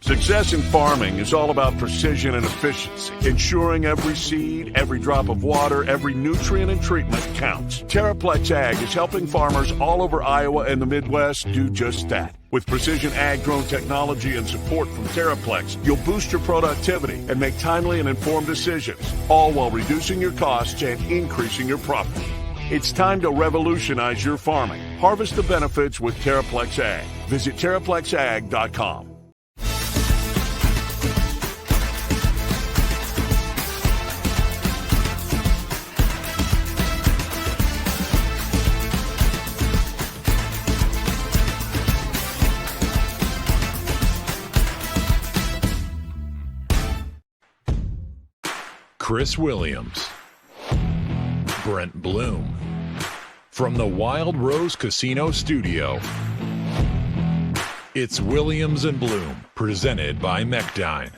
Success in farming is all about precision and efficiency, ensuring every seed, every drop of water, every nutrient and treatment counts. Terraplex Ag is helping farmers all over Iowa and the Midwest do just that. With precision ag-grown technology and support from Terraplex, you'll boost your productivity and make timely and informed decisions, all while reducing your costs and increasing your profit. It's time to revolutionize your farming. Harvest the benefits with Terraplex Ag. Visit TerraplexAg.com. Chris Williams, Brent Blum, from the Wild Rose Casino Studio. It's Williams and Blum, presented by Mechdyne,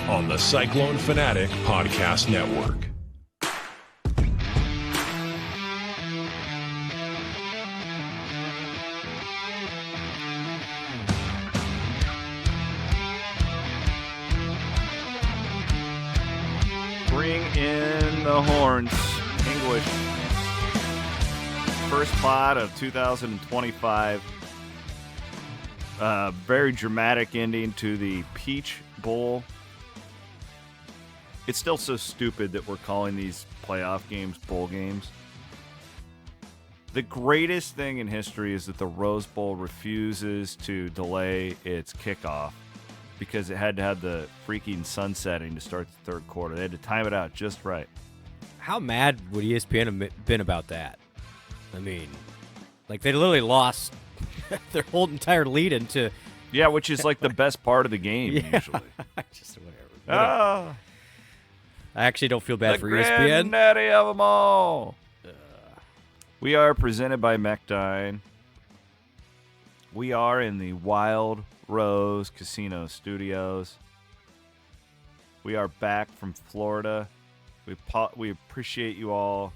on the Cyclone Fanatic Podcast Network. Bring in the horns. English. First pod of 2025. Very dramatic ending to the Peach Bowl. It's still so stupid that we're calling these playoff games bowl games. The greatest thing in history is that the Rose Bowl refuses to delay its kickoff because it had to have the freaking sunsetting to start the third quarter. They had to time it out just right. How mad would ESPN have been about that? I mean, like they literally lost their whole entire lead into... Yeah, which is like the best part of the game, usually. Just whatever. I actually don't feel bad for ESPN. Granddaddy of them all. We are presented by Mechdyne. We are in the Wild Rose Casino Studios. We are back from Florida. We appreciate you all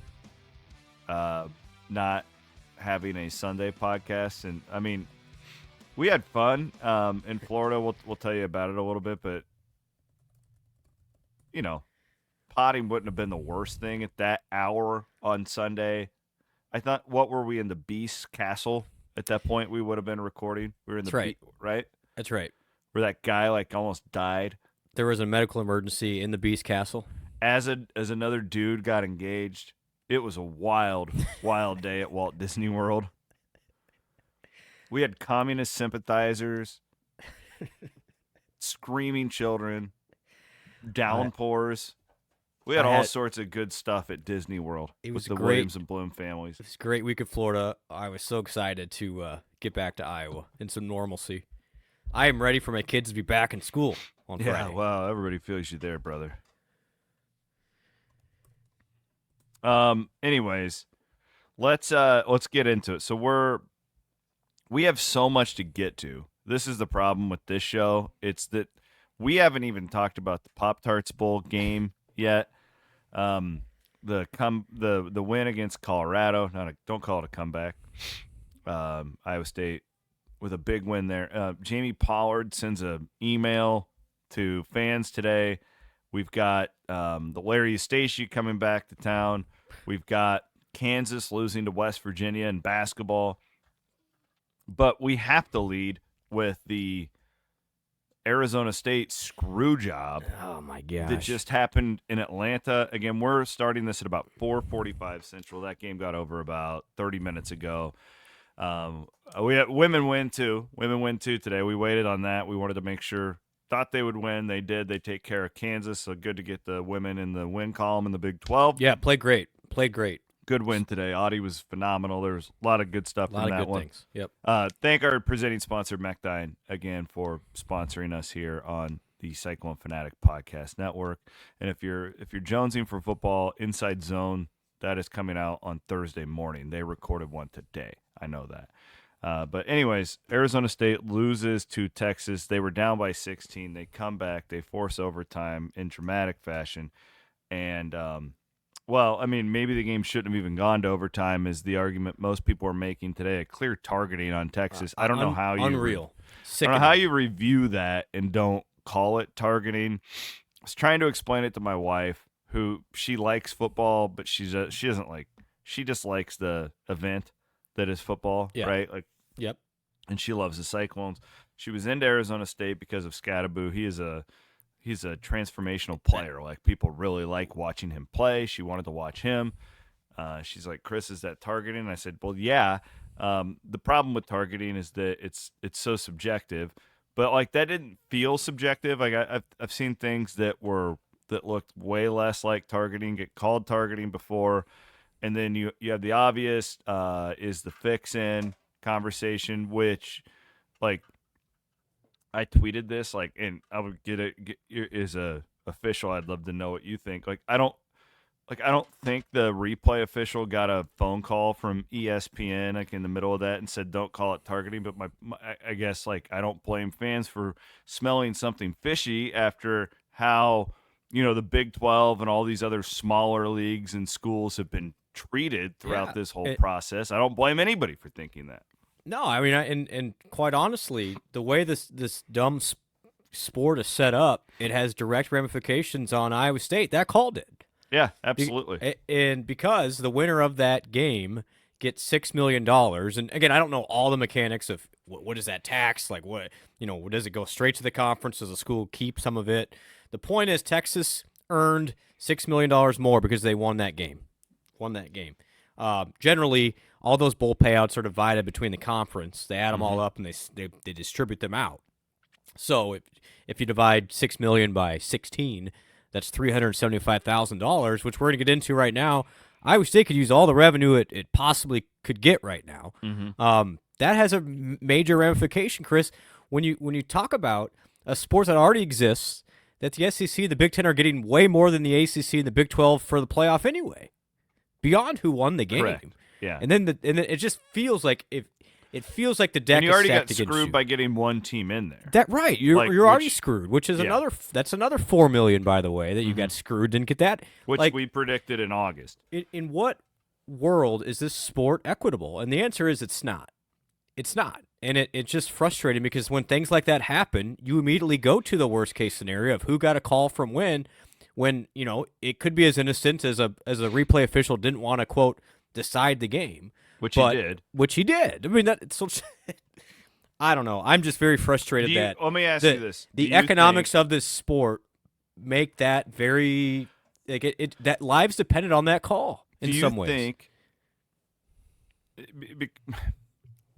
not having a Sunday podcast. And, I mean, we had fun in Florida. We'll tell you about it a little bit. But, you know, potting wouldn't have been the worst thing at that hour on Sunday. I thought, what were we in the Beast Castle? At that point, we would have been recording. We were in the right? That's right. Where that guy like almost died. There was a medical emergency in the Beast Castle. As another dude got engaged. It was a wild, wild day at Walt Disney World. We had communist sympathizers, screaming children, downpours. We had all sorts of good stuff at Disney World with the Williams and Blum families. It was a great week in Florida. I was so excited to get back to Iowa in some normalcy. I am ready for my kids to be back in school on Friday. Yeah, well, everybody feels you there, brother. Anyways, let's get into it. So we have so much to get to. This is the problem with this show. It's that we haven't even talked about the Pop-Tarts Bowl game yet. The win against Colorado. Don't call it a comeback. Iowa State with a big win there. Jamie Pollard sends an email to fans today. We've got the Larry Eustace coming back to town. We've got Kansas losing to West Virginia in basketball. But we have to lead with the Arizona State screw job. Oh, my gosh. That just happened in Atlanta. Again, we're starting this at about 4:45 Central. That game got over about 30 minutes ago. We had women win, too. Women win, too, today. We waited on that. We wanted to make sure. Thought they would win. They did. They take care of Kansas. So good to get the women in the win column in the Big 12. Yeah, played great. Played great. Good win today. Audie was phenomenal. There was a lot of good stuff from that one. A lot of good things. Yep. Thank our presenting sponsor, Mechdyne, again for sponsoring us here on the Cyclone Fanatic Podcast Network. And if you're jonesing for football, Inside Zone, that is coming out on Thursday morning. They recorded one today. I know that. But anyways, Arizona State loses to Texas. They were down by 16. They come back. They force overtime in dramatic fashion. And, well, I mean, maybe the game shouldn't have even gone to overtime is the argument most people are making today. A clear targeting on Texas. I don't know how you I don't know how you review that and don't call it targeting. I was trying to explain it to my wife, who she likes football, but she doesn't like. She just likes the event that is football, right? Like, yep. And she loves the Cyclones. She was into Arizona State because of Scattaboo. He's a transformational player. Like, people really like watching him play. She wanted to watch him. She's like, Chris, is that targeting? And I said, well, yeah. The problem with targeting is that it's so subjective. But like, that didn't feel subjective. Like, I've seen things that looked way less like targeting get called targeting before. And then you have the obvious is the fix-in conversation, which, like, I tweeted this, like, and I would get as a official. I'd love to know what you think. Like, I don't think the replay official got a phone call from ESPN like in the middle of that and said don't call it targeting. But I guess, like, I don't blame fans for smelling something fishy after how, you know, the Big 12 and all these other smaller leagues and schools have been treated throughout this whole process. I don't blame anybody for thinking that. No, I mean, and quite honestly, the way this dumb sport is set up, it has direct ramifications on Iowa State. That call did. Yeah, absolutely. And because the winner of that game gets $6 million, and again, I don't know all the mechanics of what is that tax, like what, you know, does it go straight to the conference? Does the school keep some of it? The point is, Texas earned $6 million more because they won that game. Generally, all those bowl payouts are divided between the conference. They add them all up and they distribute them out. So if you divide $6 million by 16, that's $375,000, which we're going to get into right now. Iowa State could use all the revenue it possibly could get right now. That has a major ramification, Chris. When you talk about a sport that already exists, that the SEC, the Big Ten are getting way more than the ACC and the Big 12 for the playoff anyway, beyond who won the game. Correct. Yeah, and then it just feels like it feels like the deck. And you is already stacked got against screwed you. by getting one team in there. That right, you're already screwed, which is another $4 million, by the way, that you got screwed. Didn't get that, which we predicted in August. In what world is this sport equitable? And the answer is it's not. It's not, and it's just frustrating because when things like that happen, you immediately go to the worst case scenario of who got a call from when you know it could be as innocent as a replay official didn't want to quote decide the game. Which he did. I mean, I don't know. I'm just very frustrated that. Let me ask you this: the economics of this sport make that very that lives dependent on that call in some ways. Do you think?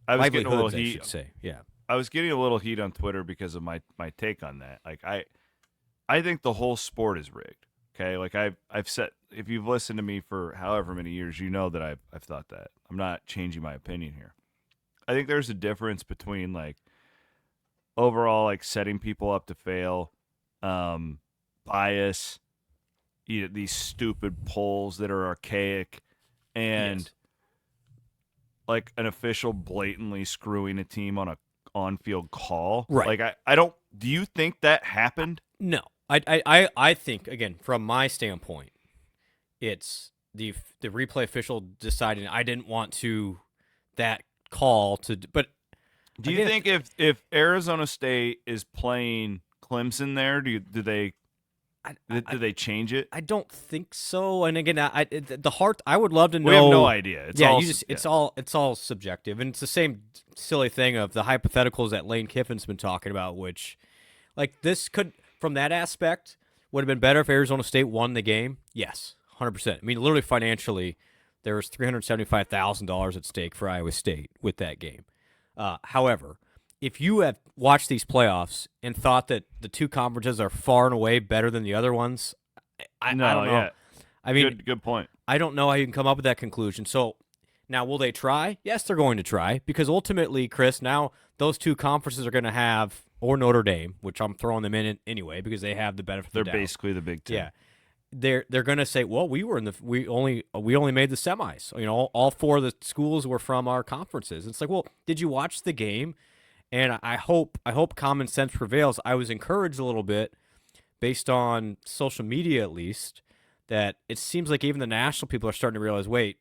I was getting a little heat. I should say. Yeah, I was getting a little heat on Twitter because of my take on that. Like, I think the whole sport is rigged. Okay, like I've said, if you've listened to me for however many years, you know that I've thought that. I'm not changing my opinion here. I think there's a difference between, like, overall, like, setting people up to fail, bias, these stupid polls that are archaic, and like an official blatantly screwing a team on a on-field call. Right. Like, I don't. Do you think that happened? No. I think, again, from my standpoint, it's the replay official deciding I didn't want that call to. But do you think if Arizona State is playing Clemson there, do they change it? I don't think so. And again, I would love to know. We have no idea. It's all subjective, and it's the same silly thing of the hypotheticals that Lane Kiffin's been talking about, which, like, this could. From that aspect, would have been better if Arizona State won the game. Yes, 100%. I mean, literally financially, there was $375,000 at stake for Iowa State with that game. However, if you have watched these playoffs and thought that the two conferences are far and away better than the other ones, I don't know. Yeah. I mean, good point. I don't know how you can come up with that conclusion. So now, will they try? Yes, they're going to try, because ultimately, Chris, now those two conferences are going to have, or Notre Dame, which I'm throwing them in anyway because they have the benefit of the doubt. They're basically the Big Ten. Yeah, they're going to say, well, we only made the semis. You know, all four of the schools were from our conferences. It's like, well, did you watch the game? And I hope common sense prevails. I was encouraged a little bit, based on social media at least, that it seems like even the national people are starting to realize, wait,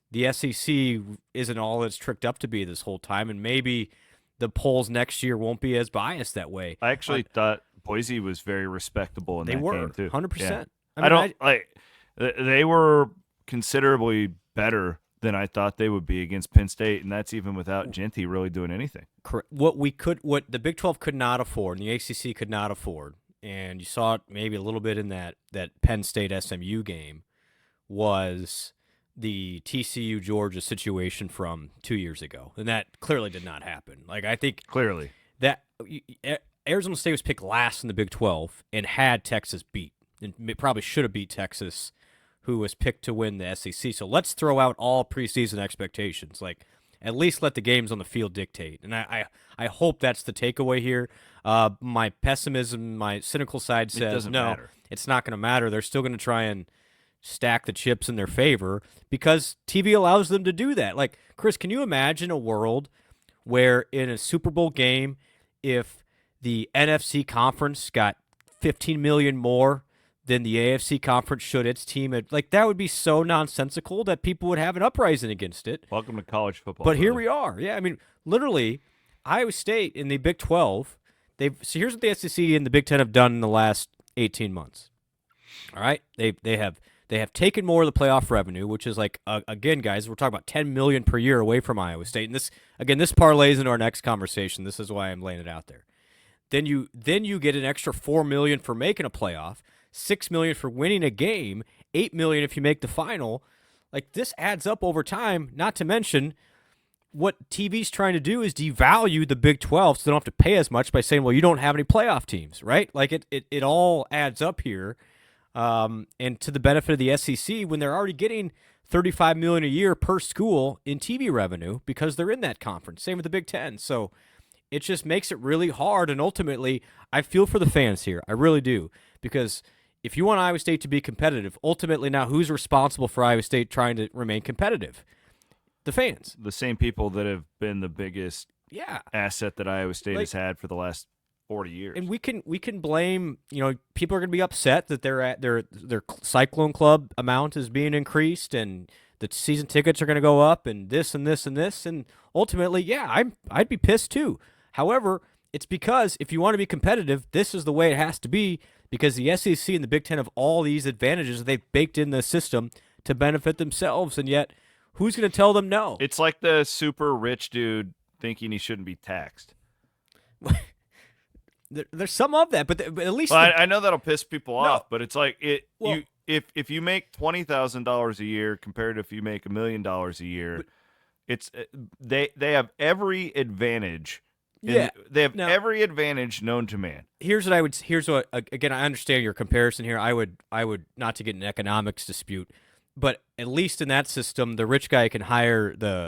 the SEC isn't all it's tricked up to be this whole time, and maybe the polls next year won't be as biased that way. I actually thought Boise was very respectable in They that were game too. 100%. Yeah. They were considerably better than I thought they would be against Penn State, and that's even without Genty really doing anything. Correct. What the Big 12 could not afford, and the ACC could not afford, and you saw it maybe a little bit in that Penn State SMU game, was the TCU Georgia situation from 2 years ago, and that clearly did not happen. Like, I think Clearly. that Arizona State was picked last in the Big 12 and had Texas beat, and probably should have beat Texas, who was picked to win the SEC. So let's throw out all preseason expectations. Like, at least let the games on the field dictate. And I hope that's the takeaway here. My pessimism, my cynical side says, no, it's not going to matter. They're still going to try and stack the chips in their favor because TV allows them to do that. Like, Chris, can you imagine a world where in a Super Bowl game, if the NFC conference got $15 million more than the AFC conference should its team, like, that would be so nonsensical that people would have an uprising against it. Welcome to college football. But here we are. Yeah, I mean, literally, Iowa State in the Big 12, so here's what the SEC and the Big 10 have done in the last 18 months. All right? They have taken more of the playoff revenue, which is like, again, guys, we're talking about $10 million per year away from Iowa State. And this parlays into our next conversation. This is why I'm laying it out there. Then you get an extra $4 million for making a playoff, $6 million for winning a game, $8 million if you make the final. Like, this adds up over time. Not to mention, what TV's trying to do is devalue the Big 12 so they don't have to pay as much by saying, well, you don't have any playoff teams, right? Like, it all adds up here. And to the benefit of the SEC when they're already getting $35 million a year per school in TV revenue because they're in that conference. Same with the Big 10. So it just makes it really hard. And ultimately, I feel for the fans here. I really do. Because if you want Iowa State to be competitive, ultimately now who's responsible for Iowa State trying to remain competitive? The fans. The same people that have been the biggest asset that Iowa State has had for the last 40 years. And we can blame, people are going to be upset that their Cyclone Club amount is being increased and the season tickets are going to go up and this and this and this. And ultimately, I'd be pissed too. However, it's because if you want to be competitive, this is the way it has to be because the SEC and the Big Ten have all these advantages they've baked in the system to benefit themselves. And yet, who's going to tell them no? It's like the super rich dude thinking he shouldn't be taxed. There's some of that, but at least I know that'll piss people off. But it's like if you make $20,000 a year compared to if you make $1 million a year, it's they have every advantage. They have every advantage known to man. Here's what again, I understand your comparison here. I would not to get an economics dispute, but at least in that system, the rich guy can hire no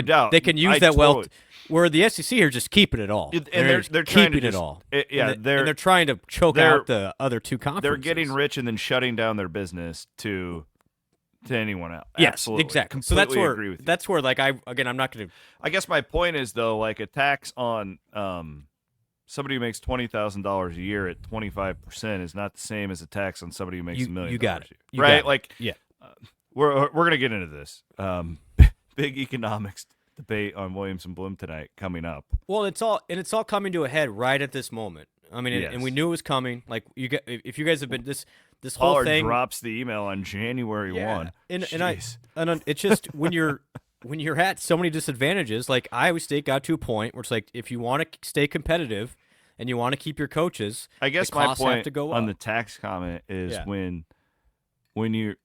doubt. They can use that wealth. Where the SEC here just keeping it all, and they're keeping it all. They're trying to choke out the other two conferences. They're getting rich and then shutting down their business to anyone else. Yes, absolutely, exactly. Completely so agree with you. That's where I'm not going to. I guess my point is though, like a tax on somebody who makes $20,000 a year at 25% is not the same as a tax on somebody who makes $1 million. You got it, right? Like we're gonna get into this big economics debate on Williams and Blum tonight coming up. Well, it's all coming to a head right at this moment. I mean, and we knew it was coming. Like if you guys have been this whole Pollard thing drops the email on January 1. And it's just when you're at so many disadvantages. Like Iowa State got to a point where it's like if you want to stay competitive and you want to keep your coaches, I guess the my costs point have to go on up. the tax comment is when you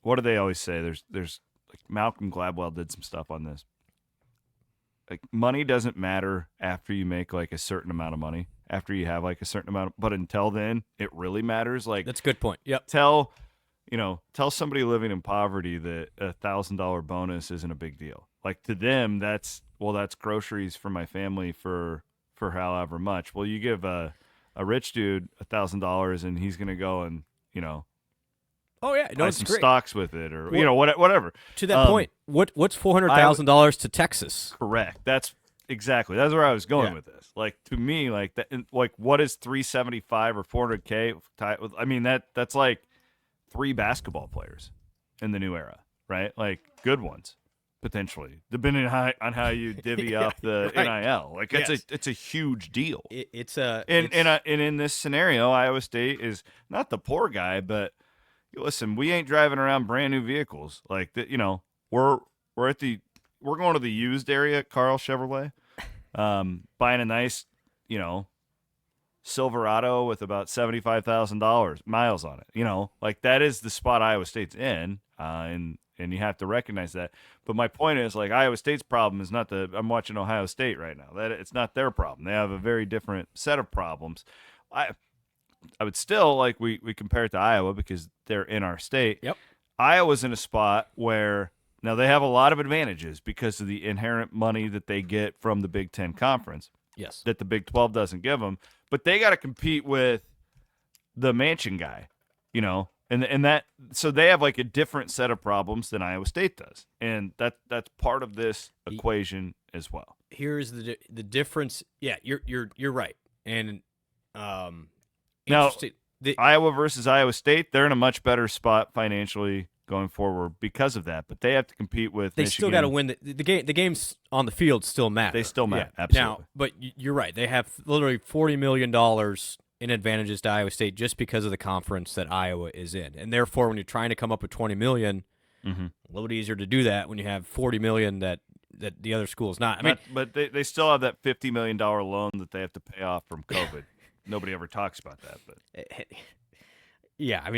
what do they always say? There's like Malcolm Gladwell did some stuff on this. Like money doesn't matter after you make like a certain amount of money, after you have like a certain amount, but until then it really matters. Like that's a good point. Yep. Tell somebody living in poverty that $1,000 bonus isn't a big deal. Like to them, that's groceries for my family for however much. Well, you give a rich dude $1,000 and he's gonna go and buy some great. stocks with it, or whatever. To that point, what's $400,000 to Texas? Correct. That's where I was going with this. Like to me, like that, like what is 375 or 400K? I mean that's like 3 basketball players in the new era, right? Like good ones. potentially, depending on how you divvy up the right. NIL. Like it's a huge deal. And in this scenario, Iowa State is not the poor guy, but listen, we ain't driving around brand new vehicles like that. We're going to the used area at Carl Chevrolet, buying a nice, Silverado with about $75,000 miles on it. Like that is the spot Iowa State's in, and you have to recognize that. But my point is, like, Iowa State's problem is not I'm watching Ohio State right now. That it's not their problem. They have a very different set of problems. I would still, like, we compare it to Iowa because they're in our state. Yep. Iowa's in a spot where now they have a lot of advantages because of the inherent money that they get from the Big Ten Conference. Yes. That the Big 12 doesn't give them. But they got to compete with the Manchin guy, and that, so they have like a different set of problems than Iowa State does, and that's part of this equation as well. Here's the difference. Yeah, you're right, and now Iowa versus Iowa State, they're in a much better spot financially going forward because of that, but they have to compete with. They Michigan. Still got to win the game. The games on the field still matter. They still matter, yeah. Absolutely. Now, but you're right. They have literally $40 million in advantages to Iowa State just because of the conference that Iowa is in, and therefore, when you're trying to come up with $20 million, a little bit easier to do that when you have $40 million that the other school is not. But they still have that $50 million loan that they have to pay off from COVID. Nobody ever talks about that, but yeah,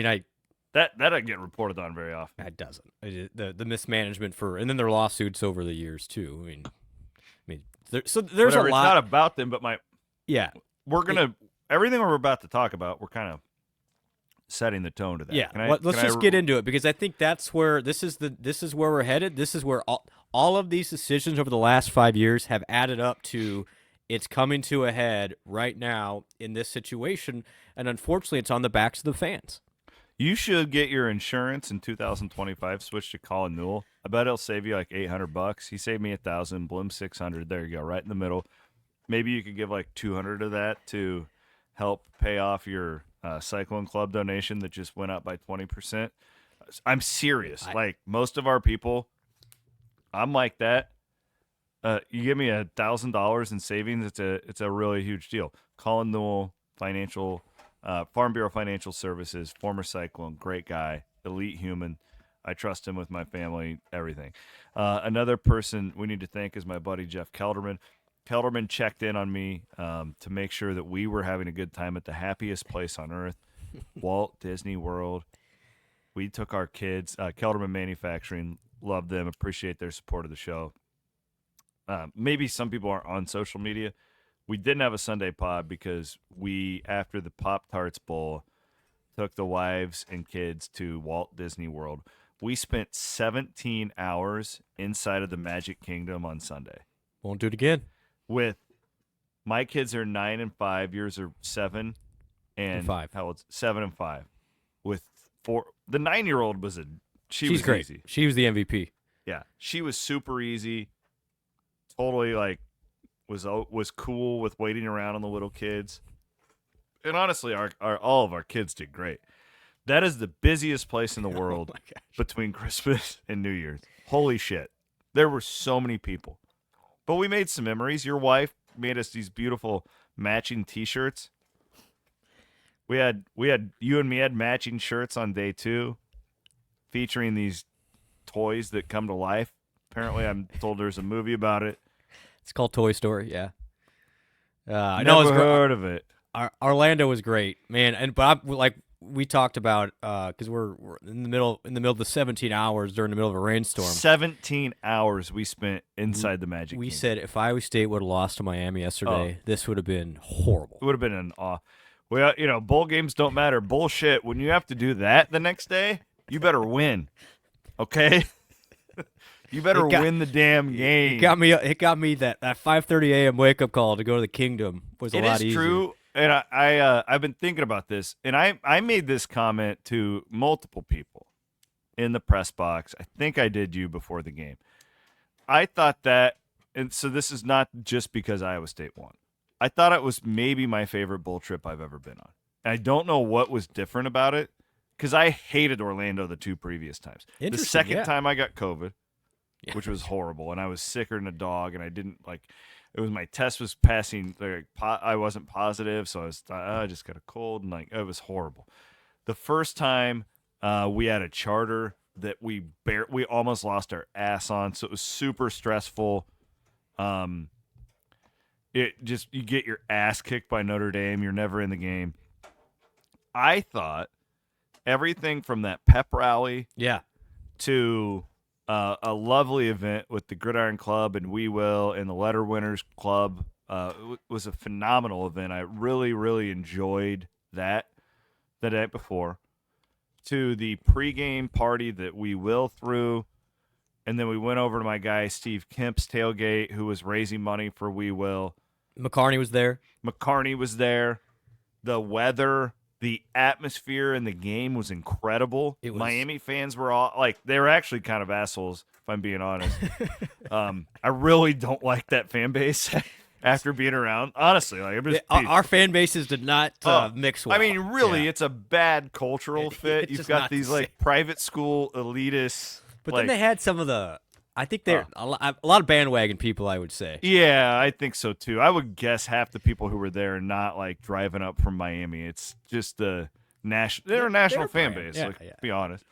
That doesn't get reported on very often. It doesn't. The mismanagement and then their lawsuits over the years too. There's Whatever, a lot. It's not about them, but everything we're about to talk about, we're kind of setting the tone to that. Yeah, let's just get into it because I think that's where this is where we're headed. This is where all of these decisions over the last 5 years have added up to. It's coming to a head right now in this situation, and unfortunately, it's on the backs of the fans. You should get your insurance in 2025 switch to Colin Newell. I bet it'll save you like $800. He saved me $1,000, Bloom $600. There you go, right in the middle. Maybe you could give like $200 of that to help pay off your Cyclone Club donation that just went up by 20%. I'm serious. Like most of our people, I'm like that. You give me $1,000 in savings, it's a really huge deal. Colin Newell, Farm Bureau Financial Services, former Cyclone, great guy, elite human. I trust him with my family, everything. Another person we need to thank is my buddy Jeff Kelderman. Kelderman checked in on me to make sure that we were having a good time at the happiest place on earth, Walt Disney World. We took our kids, Kelderman Manufacturing, love them, appreciate their support of the show. Maybe some people aren't on social media. We didn't have a Sunday pod because we, after the Pop-Tarts Bowl, took the wives and kids to Walt Disney World. We spent 17 hours inside of the Magic Kingdom on Sunday. Won't do it again. With my kids are 9 and 5, yours are 7 and 5. How old's 7 and 5? With 4, the 9-year-old was she's was great. Easy. She was the MVP. Yeah, she was super easy. Totally was cool with waiting around on the little kids. And honestly, all of our kids did great. That is the busiest place in the world between Christmas and New Year's. Holy shit. There were so many people. But we made some memories. Your wife made us these beautiful matching T-shirts. You and me had matching shirts on day 2 featuring these toys that come to life. Apparently, I'm told there's a movie about it. It's called Toy Story, yeah. I know. Never heard of it. Orlando was great, man. But we talked about because we're in the middle of the 17 hours during the middle of a rainstorm. 17 hours we spent inside the Magic We Kingdom. said if Iowa State would have lost to Miami yesterday, this would have been horrible. It would have been an awe. Well, bowl games don't matter. Bullshit. When you have to do that the next day, you better win. Okay? You better win the damn game. It got me that 5:30 a.m. wake up call to go to the Kingdom was a lot easier. It is true, and I've been thinking about this, and I made this comment to multiple people in the press box. I think I did you before the game. I thought that, and so this is not just because Iowa State won. I thought it was maybe my favorite bowl trip I've ever been on. And I don't know what was different about it because I hated Orlando the 2 previous times. The second time I got COVID. which was horrible. And I was sicker than a dog, and I didn't like. It was my test was passing. Like, I wasn't positive, so I just got a cold, and like it was horrible. The first time we had a charter that we almost lost our ass on, so it was super stressful. You get your ass kicked by Notre Dame. You're never in the game. I thought everything from that pep rally, to a lovely event with the Gridiron Club and We Will and the Letter Winners Club was a phenomenal event. I really, really enjoyed that the night before. To the pregame party that We Will threw, and then we went over to my guy Steve Kemp's tailgate, who was raising money for We Will. McCarney was there. The weather, the atmosphere in the game was incredible. Miami fans were all like, they were actually kind of assholes, if I'm being honest. I really don't like that fan base after being around. Honestly, like our fan bases did not mix well. I mean, really, it's a bad cultural fit. You've got these like private school elitists. But then they had some of the. I think they're a lot of bandwagon people, I would say. Yeah, I think so too. I would guess half the people who were there are not like driving up from Miami. It's just the national. They're a national fan base. To be honest,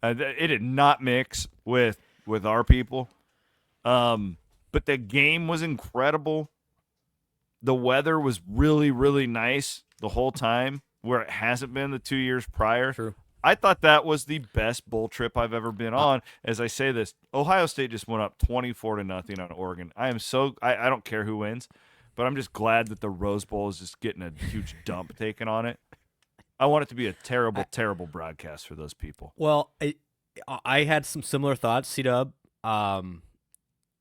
it did not mix with our people. But the game was incredible. The weather was really, really nice the whole time, where it hasn't been the 2 years prior. True. I thought that was the best bowl trip I've ever been on. As I say this, Ohio State just went up 24-0 on Oregon. I don't care who wins, but I'm just glad that the Rose Bowl is just getting a huge dump taken on it. I want it to be a terrible, terrible broadcast for those people. Well, I had some similar thoughts, C-Dub.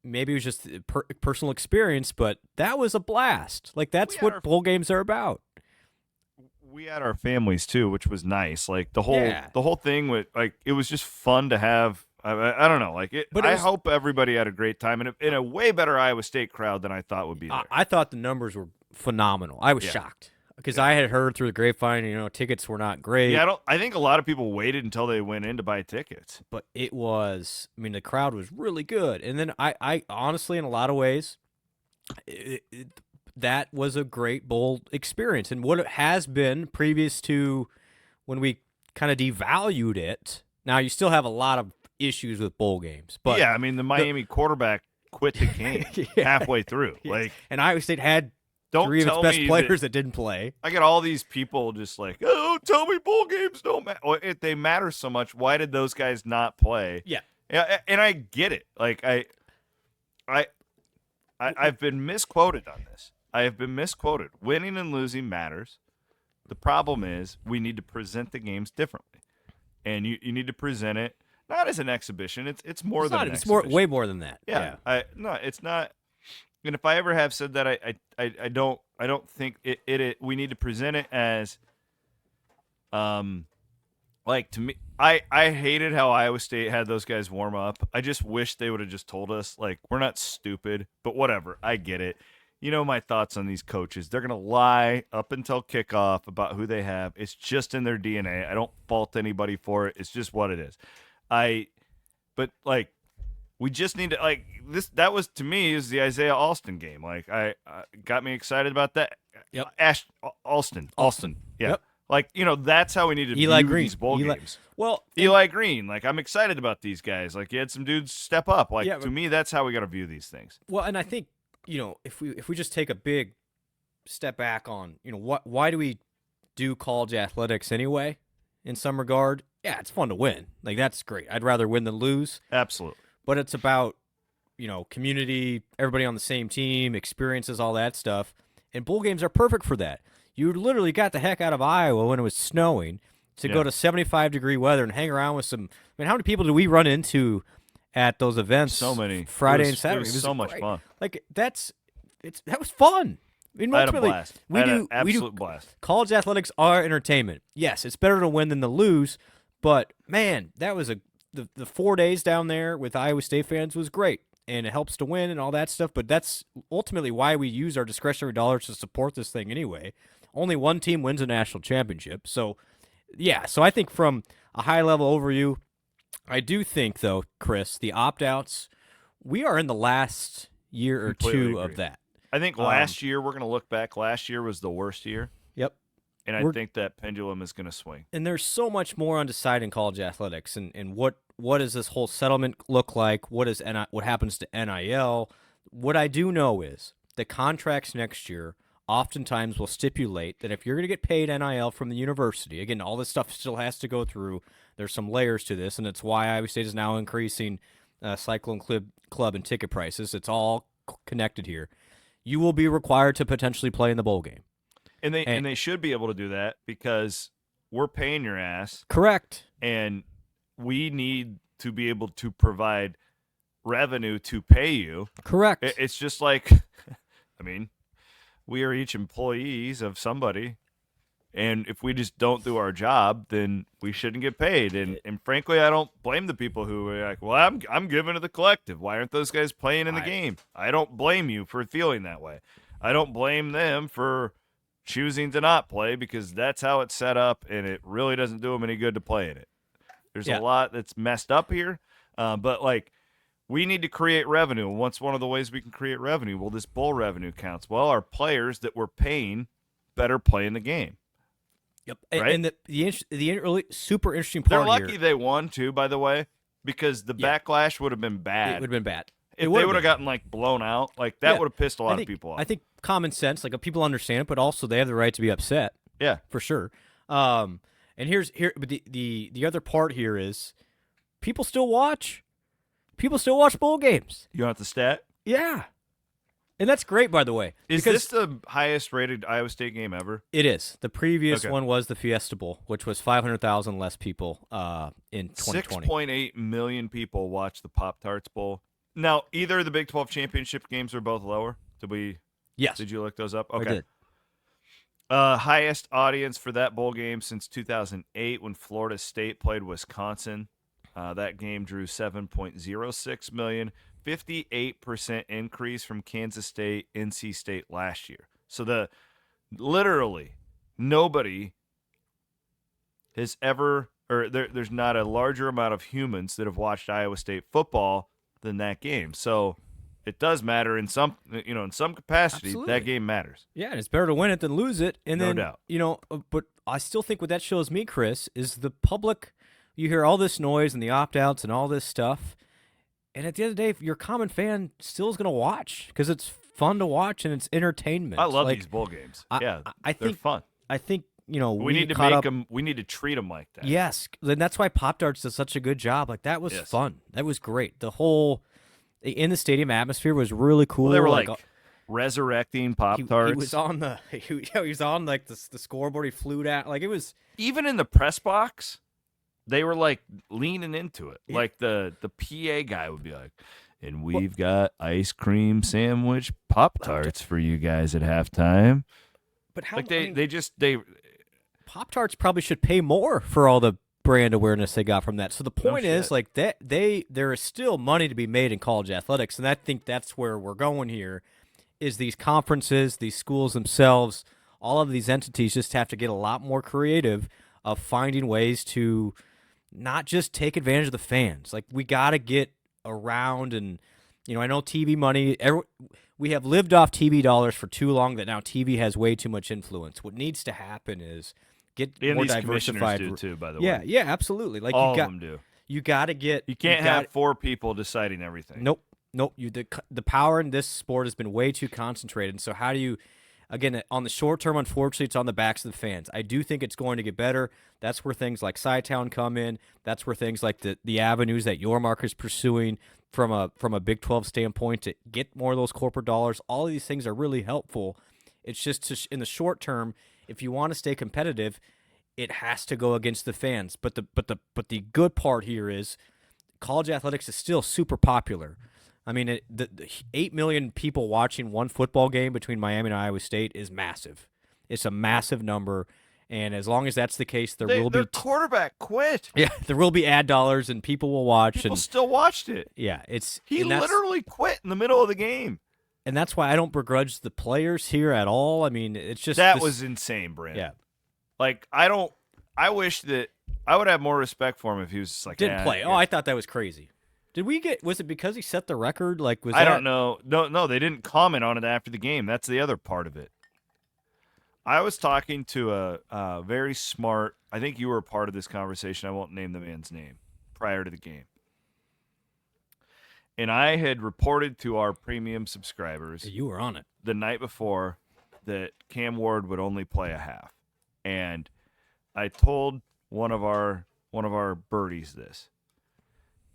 Maybe it was just personal experience, but that was a blast. Like, that's what bowl games are about. We had our families too, which was nice. Like the whole thing with like it was just fun to have. I don't know, like it. But I hope everybody had a great time in a way better Iowa State crowd than I thought would be there. I thought the numbers were phenomenal. I was shocked because I had heard through the grapevine, tickets were not great. Yeah, I think a lot of people waited until they went in to buy tickets. But it was. I mean, the crowd was really good, and then I honestly, in a lot of ways, that was a great bowl experience. And what it has been previous to when we kind of devalued it, now you still have a lot of issues with bowl games. But yeah, I mean, the Miami quarterback quit the game halfway through. Like, and Iowa State had three of its best players that didn't play. I get all these people just like, oh, tell me bowl games don't matter. Well, if they matter so much, why did those guys not play? Yeah. And I get it. Like, I've been misquoted on this. I have been misquoted. Winning and losing matters. The problem is we need to present the games differently, and you need to present it not as an exhibition. It's more than an exhibition. It's way more than that. Yeah. It's not. And if I ever have said that, I don't think it. We need to present it as, like, to me, I hated how Iowa State had those guys warm up. I just wish they would have just told us, like, we're not stupid, but whatever. I get it. You know my thoughts on these coaches. They're going to lie up until kickoff about who they have. It's just in their DNA. I don't fault anybody for it. It's just what it is. But, like, we just need to, like, this. That was, to me, is the Isaiah Alston game. Like, I got me excited about that. Yep. Alston. Yeah. Yep. Like, that's how we need to Eli view Green. these bowl games. Well, Eli Green. Like, I'm excited about these guys. Like, you had some dudes step up. Like, yeah, to me, that's how we got to view these things. Well, and I think, if we just take a big step back on, why do we do college athletics anyway? In some regard, yeah, it's fun to win. Like, that's great. I'd rather win than lose. Absolutely. But it's about, community, everybody on the same team, experiences, all that stuff. And bowl games are perfect for that. You literally got the heck out of Iowa when it was snowing to go to 75-degray weather and hang around with some. I mean, how many people did we run into at those events? So many. Friday and Saturday. It was so much fun. Like, that was fun. I mean, I had a blast. We do absolute blast. College athletics are entertainment. Yes, it's better to win than to lose, but man, that was the 4 days down there with Iowa State fans was great, and it helps to win and all that stuff. But that's ultimately why we use our discretionary dollars to support this thing anyway. Only one team wins a national championship, so yeah. So I think from a high level overview, I do think though, Chris, the opt-outs we are in the last year or Completely two agree. of that. I think last year, we're going to look back. Last year was the worst year. Yep. And I think that pendulum is going to swing. And there's so much more undecided in college athletics, and what does this whole settlement look like? What happens to NIL? What I do know is the contracts next year oftentimes will stipulate that if you're going to get paid NIL from the university, again, all this stuff still has to go through. There's some layers to this, and it's why Iowa State is now increasing Cyclone Club and ticket prices. It's all connected here. You will be required to potentially play in the bowl game. And they should be able to do that because we're paying your ass. Correct. And we need to be able to provide revenue to pay you. Correct. It's just like, I mean, we are each employees of somebody. And if we just don't do our job, then we shouldn't get paid. And frankly, I don't blame the people who are like, well, I'm giving to the collective. Why aren't those guys playing in the game? I don't blame you for feeling that way. I don't blame them for choosing to not play because that's how it's set up, and it really doesn't do them any good to play in it. There's a lot that's messed up here, but like we need to create revenue. And what's one of the ways we can create revenue? Well, this bowl revenue counts. Well, our players that we're paying better play in the game. Yep. Right? And the really super interesting part They're lucky here, they won too, by the way, because the backlash would have been bad. it would have been bad. If they would have gotten like blown out, like that would have pissed a lot of people off. I think common sense, like people understand it, but also they have the right to be upset. Yeah, for sure. And but the other part here is people still watch. People still watch bowl games. You want the stat? Yeah, and that's great, by the way. Is this the highest rated Iowa State game ever? It is. The previous one was the Fiesta Bowl, which was 500,000 less people in 2020. 6.8 million people watched the Pop-Tarts Bowl. Now, either the Big 12 championship games are both lower. Yes. Did you look those up? Okay. I did. Highest audience for that bowl game since 2008 when Florida State played Wisconsin. That game drew 7.06 million, 58% increase from Kansas State, NC State last year. So literally nobody has ever, or there's not a larger amount of humans that have watched Iowa State football than that game. So it does matter in some capacity. Absolutely. That game matters. Yeah, and it's better to win it than lose it. And No then, doubt. But I still think what that shows me, Chris, is the public. You hear all this noise and the opt-outs and all this stuff, and at the end of the day, your common fan still is going to watch because it's fun to watch and it's entertainment. I love these bowl games. They're fun. I think we need to make them. We need to treat them like that. Yes, and that's why Pop-Tarts does such a good job. Like that was fun. That was great. The whole in the stadium atmosphere was really cool. Well, they were like resurrecting Pop-Tarts. He was on the scoreboard. He flew down. Like it was even in the press box. They were like leaning into it. Yeah. Like the PA guy would be like, and we've got ice cream sandwich Pop-Tarts for you guys at halftime. But how like they Pop-Tarts probably should pay more for all the brand awareness they got from that. So the point is like that there is still money to be made in college athletics, and I think that's where we're going here is these conferences, these schools themselves, all of these entities just have to get a lot more creative of finding ways to not just take advantage of the fans. Like we got to get around and, I know TV money, we have lived off TV dollars for too long that now TV has way too much influence. What needs to happen is get and more these diversified. Commissioners do too, by the way. Yeah, absolutely. Like all of them do. You got to get. You can't have four people deciding everything. Nope. The power in this sport has been way too concentrated. So how do you? Again, on the short term, unfortunately, it's on the backs of the fans. I do think it's going to get better. That's where things like Sci-Town come in. That's where things like the avenues that Yormark is pursuing from a Big 12 standpoint to get more of those corporate dollars. All of these things are really helpful. It's just in the short term, if you want to stay competitive, it has to go against the fans. But the good part here is college athletics is still super popular. I mean, the 8 million people watching one football game between Miami and Iowa State is massive. It's a massive number, and as long as that's the case, their quarterback quit. Yeah, there will be ad dollars, and people will watch. People still watched it. Yeah, he literally quit in the middle of the game, and that's why I don't begrudge the players here at all. I mean, it's just that was insane, Brent. Yeah, like I wish that I would have more respect for him if he was just like didn't play. Oh, I thought that was crazy. Was it because he set the record? Like, I don't know. No, they didn't comment on it after the game. That's the other part of it. I was talking to a very smart, I think you were a part of this conversation. I won't name the man's name prior to the game. And I had reported to our premium subscribers You were on it. the night before that Cam Ward would only play a half. And I told one of our birdies this.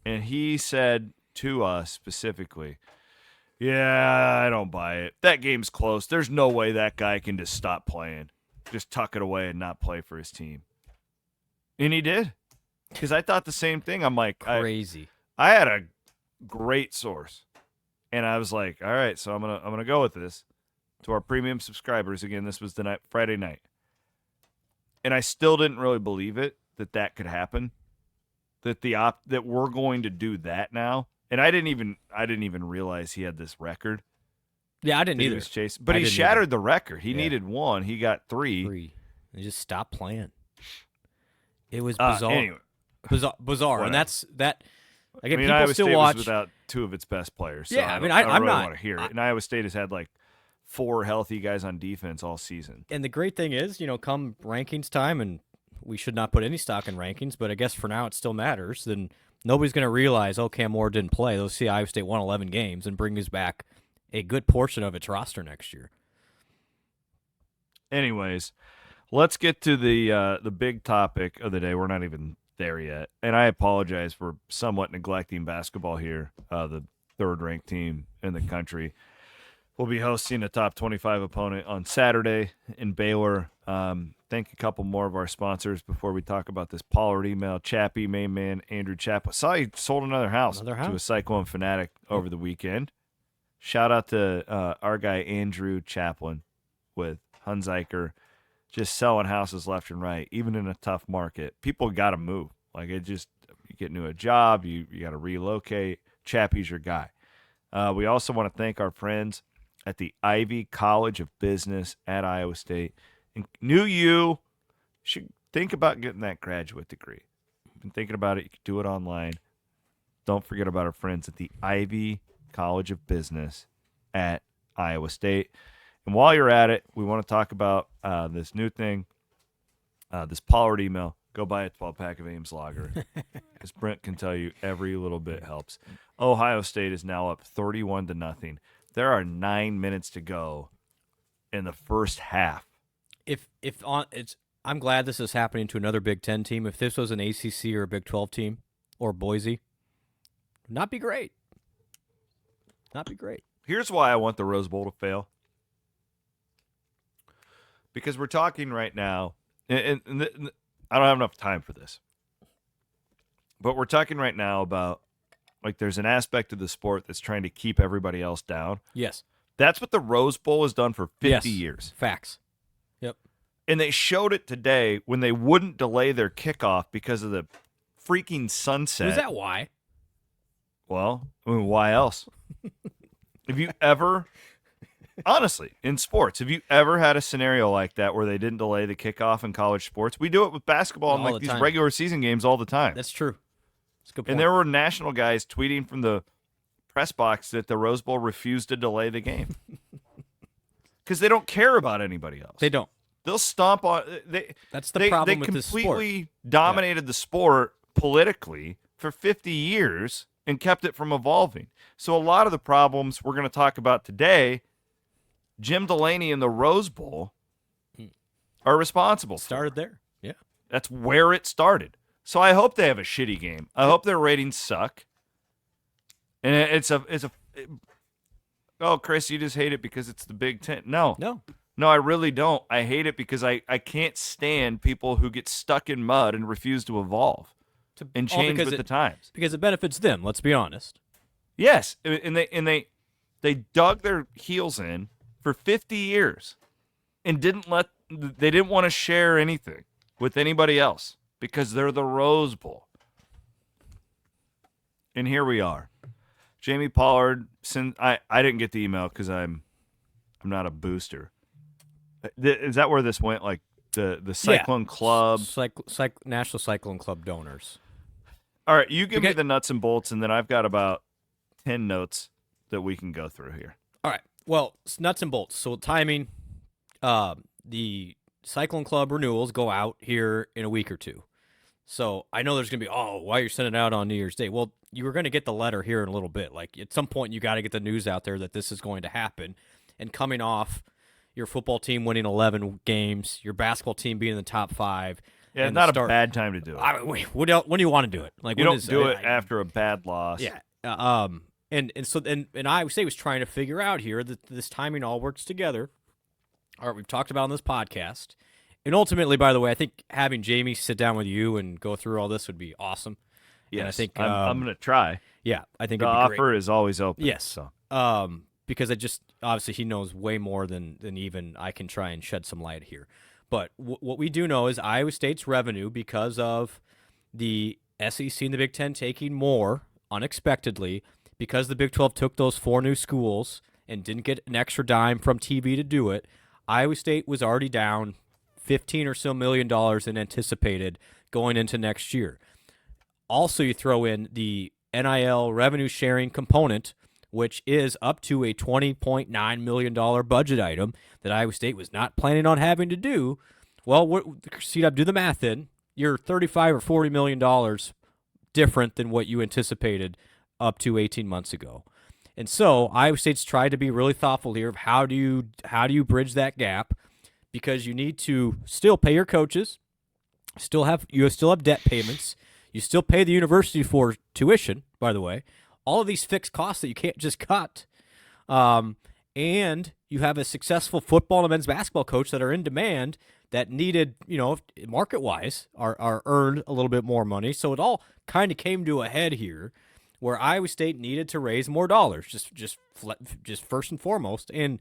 And he said to us specifically, yeah, I don't buy it. That game's close. There's no way that guy can just stop playing. Just tuck it away and not play for his team. And he did. Because I thought the same thing. I'm like, Crazy. I had a great source. And I was like, all right, so I'm gonna go with this. To our premium subscribers, again, this was the Friday night. And I still didn't really believe it that could happen. That we're going to do that now. And I didn't even realize he had this record. Yeah, I didn't He either. was chasing, but he shattered the record. He needed 1. He got 3. 3. They just stopped playing. It was bizarre. Anyway, bizarre, and that's that. Again, I mean, people Iowa still State watch. was without 2 of its best players. So Yeah, I mean, don't I'm really not- want to hear it. And Iowa State has had like 4 healthy guys on defense all season. And the great thing is, come rankings time, and we should not put any stock in rankings, but I guess for now it still matters. Then nobody's going to realize, Cam Ward didn't play. They'll see Iowa State won 11 games and brings back a good portion of its roster next year. Anyways, let's get to the big topic of the day. We're not even there yet, and I apologize for somewhat neglecting basketball here. The third-ranked team in the country will be hosting a top 25 opponent on Saturday in Baylor. Thank a couple more of our sponsors before we talk about this Pollard email. Chappie, main man, Andrew Chappell. Saw he sold another house to a Cyclone fanatic over the weekend. Shout out to our guy Andrew Chaplin with Hunziker, just selling houses left and right, even in a tough market. People got to move. Like you get into a job, you got to relocate. Chappie's your guy. We also want to thank our friends at the Ivy College of Business at Iowa State. And you should think about getting that graduate degree. You've been thinking about it. You can do it online. Don't forget about our friends at the Ivy College of Business at Iowa State. And while you're at it, we want to talk about this new thing, this Pollard email. Go buy a 12-pack of Ames Lager. As Brent can tell you, every little bit helps. Ohio State is now up 31-0. There are 9 minutes to go in the first half. I'm glad this is happening to another Big Ten team. If this was an ACC or a Big 12 team or Boise, not be great. Not be great. Here's why I want the Rose Bowl to fail. Because we're talking right now, and I don't have enough time for this, but we're talking right now about, like, there's an aspect of the sport that's trying to keep everybody else down. Yes. That's what the Rose Bowl has done for 50 years. Facts. Yep. And they showed it today when they wouldn't delay their kickoff because of the freaking sunset. Was that why? Well, I mean, why else? Have you ever, honestly, in sports, have you ever had a scenario like that where they didn't delay the kickoff in college sports? We do it with basketball and All like the these time. regular season games all the time. That's true. That's a good point. And there were national guys tweeting from the press box that the Rose Bowl refused to delay the game because they don't care about anybody else. They don't. They'll stomp on. That's the problem they with this sport. completely dominated the sport politically for 50 years and kept it from evolving. So a lot of the problems we're going to talk about today, Jim Delaney and the Rose Bowl are responsible for. Started there. Yeah. That's where it started. So I hope they have a shitty game. I hope their ratings suck. And oh, Chris, you just hate it because it's the Big Ten. No, I really don't. I hate it because I can't stand people who get stuck in mud and refuse to evolve and change with the times. Because it benefits them, let's be honest. Yes, and they dug their heels in for 50 years and they didn't want to share anything with anybody else because they're the Rose Bowl. And here we are. Jamie Pollard, I didn't get the email because I'm not a booster. Is that where this went? Like the Cyclone Club? National Cyclone Club donors. All right, you give me the nuts and bolts, and then I've got about 10 notes that we can go through here. All right. Well, it's nuts and bolts. So timing, the Cyclone Club renewals go out here in a week or two. So I know there's going to be, why you're sending it out on New Year's Day? Well, you were going to get the letter here in a little bit. Like at some point, you got to get the news out there that this is going to happen. And coming off your football team winning 11 games, your basketball team being in the top 5. Yeah, it's not a bad time to do it. I mean, when do you want to do it? Like you don't do it after a bad loss. Yeah. And Iowa State was trying to figure out here that this timing all works together. All right, we've talked about on this podcast. And ultimately, by the way, I think having Jamie sit down with you and go through all this would be awesome. Yes, and I think I'm going to try. Yeah, I think the it'd be offer great. is always open. Yes. So. Because obviously he knows way more than even I can try and shed some light here. But what we do know is Iowa State's revenue, because of the SEC and the Big Ten taking more unexpectedly, because the Big 12 took those 4 new schools and didn't get an extra dime from TV to do it, Iowa State was already down $15 or so million in anticipated going into next year. Also, you throw in the NIL revenue sharing component, which is up to a $20.9 million budget item that Iowa State was not planning on having to do. Well, C-Dub, do the math in. You're $35 or $40 million different than what you anticipated up to 18 months ago. And so Iowa State's tried to be really thoughtful here of how do you bridge that gap, because you need to still pay your coaches, you still have debt payments, you still pay the university for tuition, by the way, all of these fixed costs that you can't just cut, and you have a successful football and men's basketball coach that are in demand that needed, market-wise, are earned a little bit more money. So it all kind of came to a head here, where Iowa State needed to raise more dollars, just first and foremost. And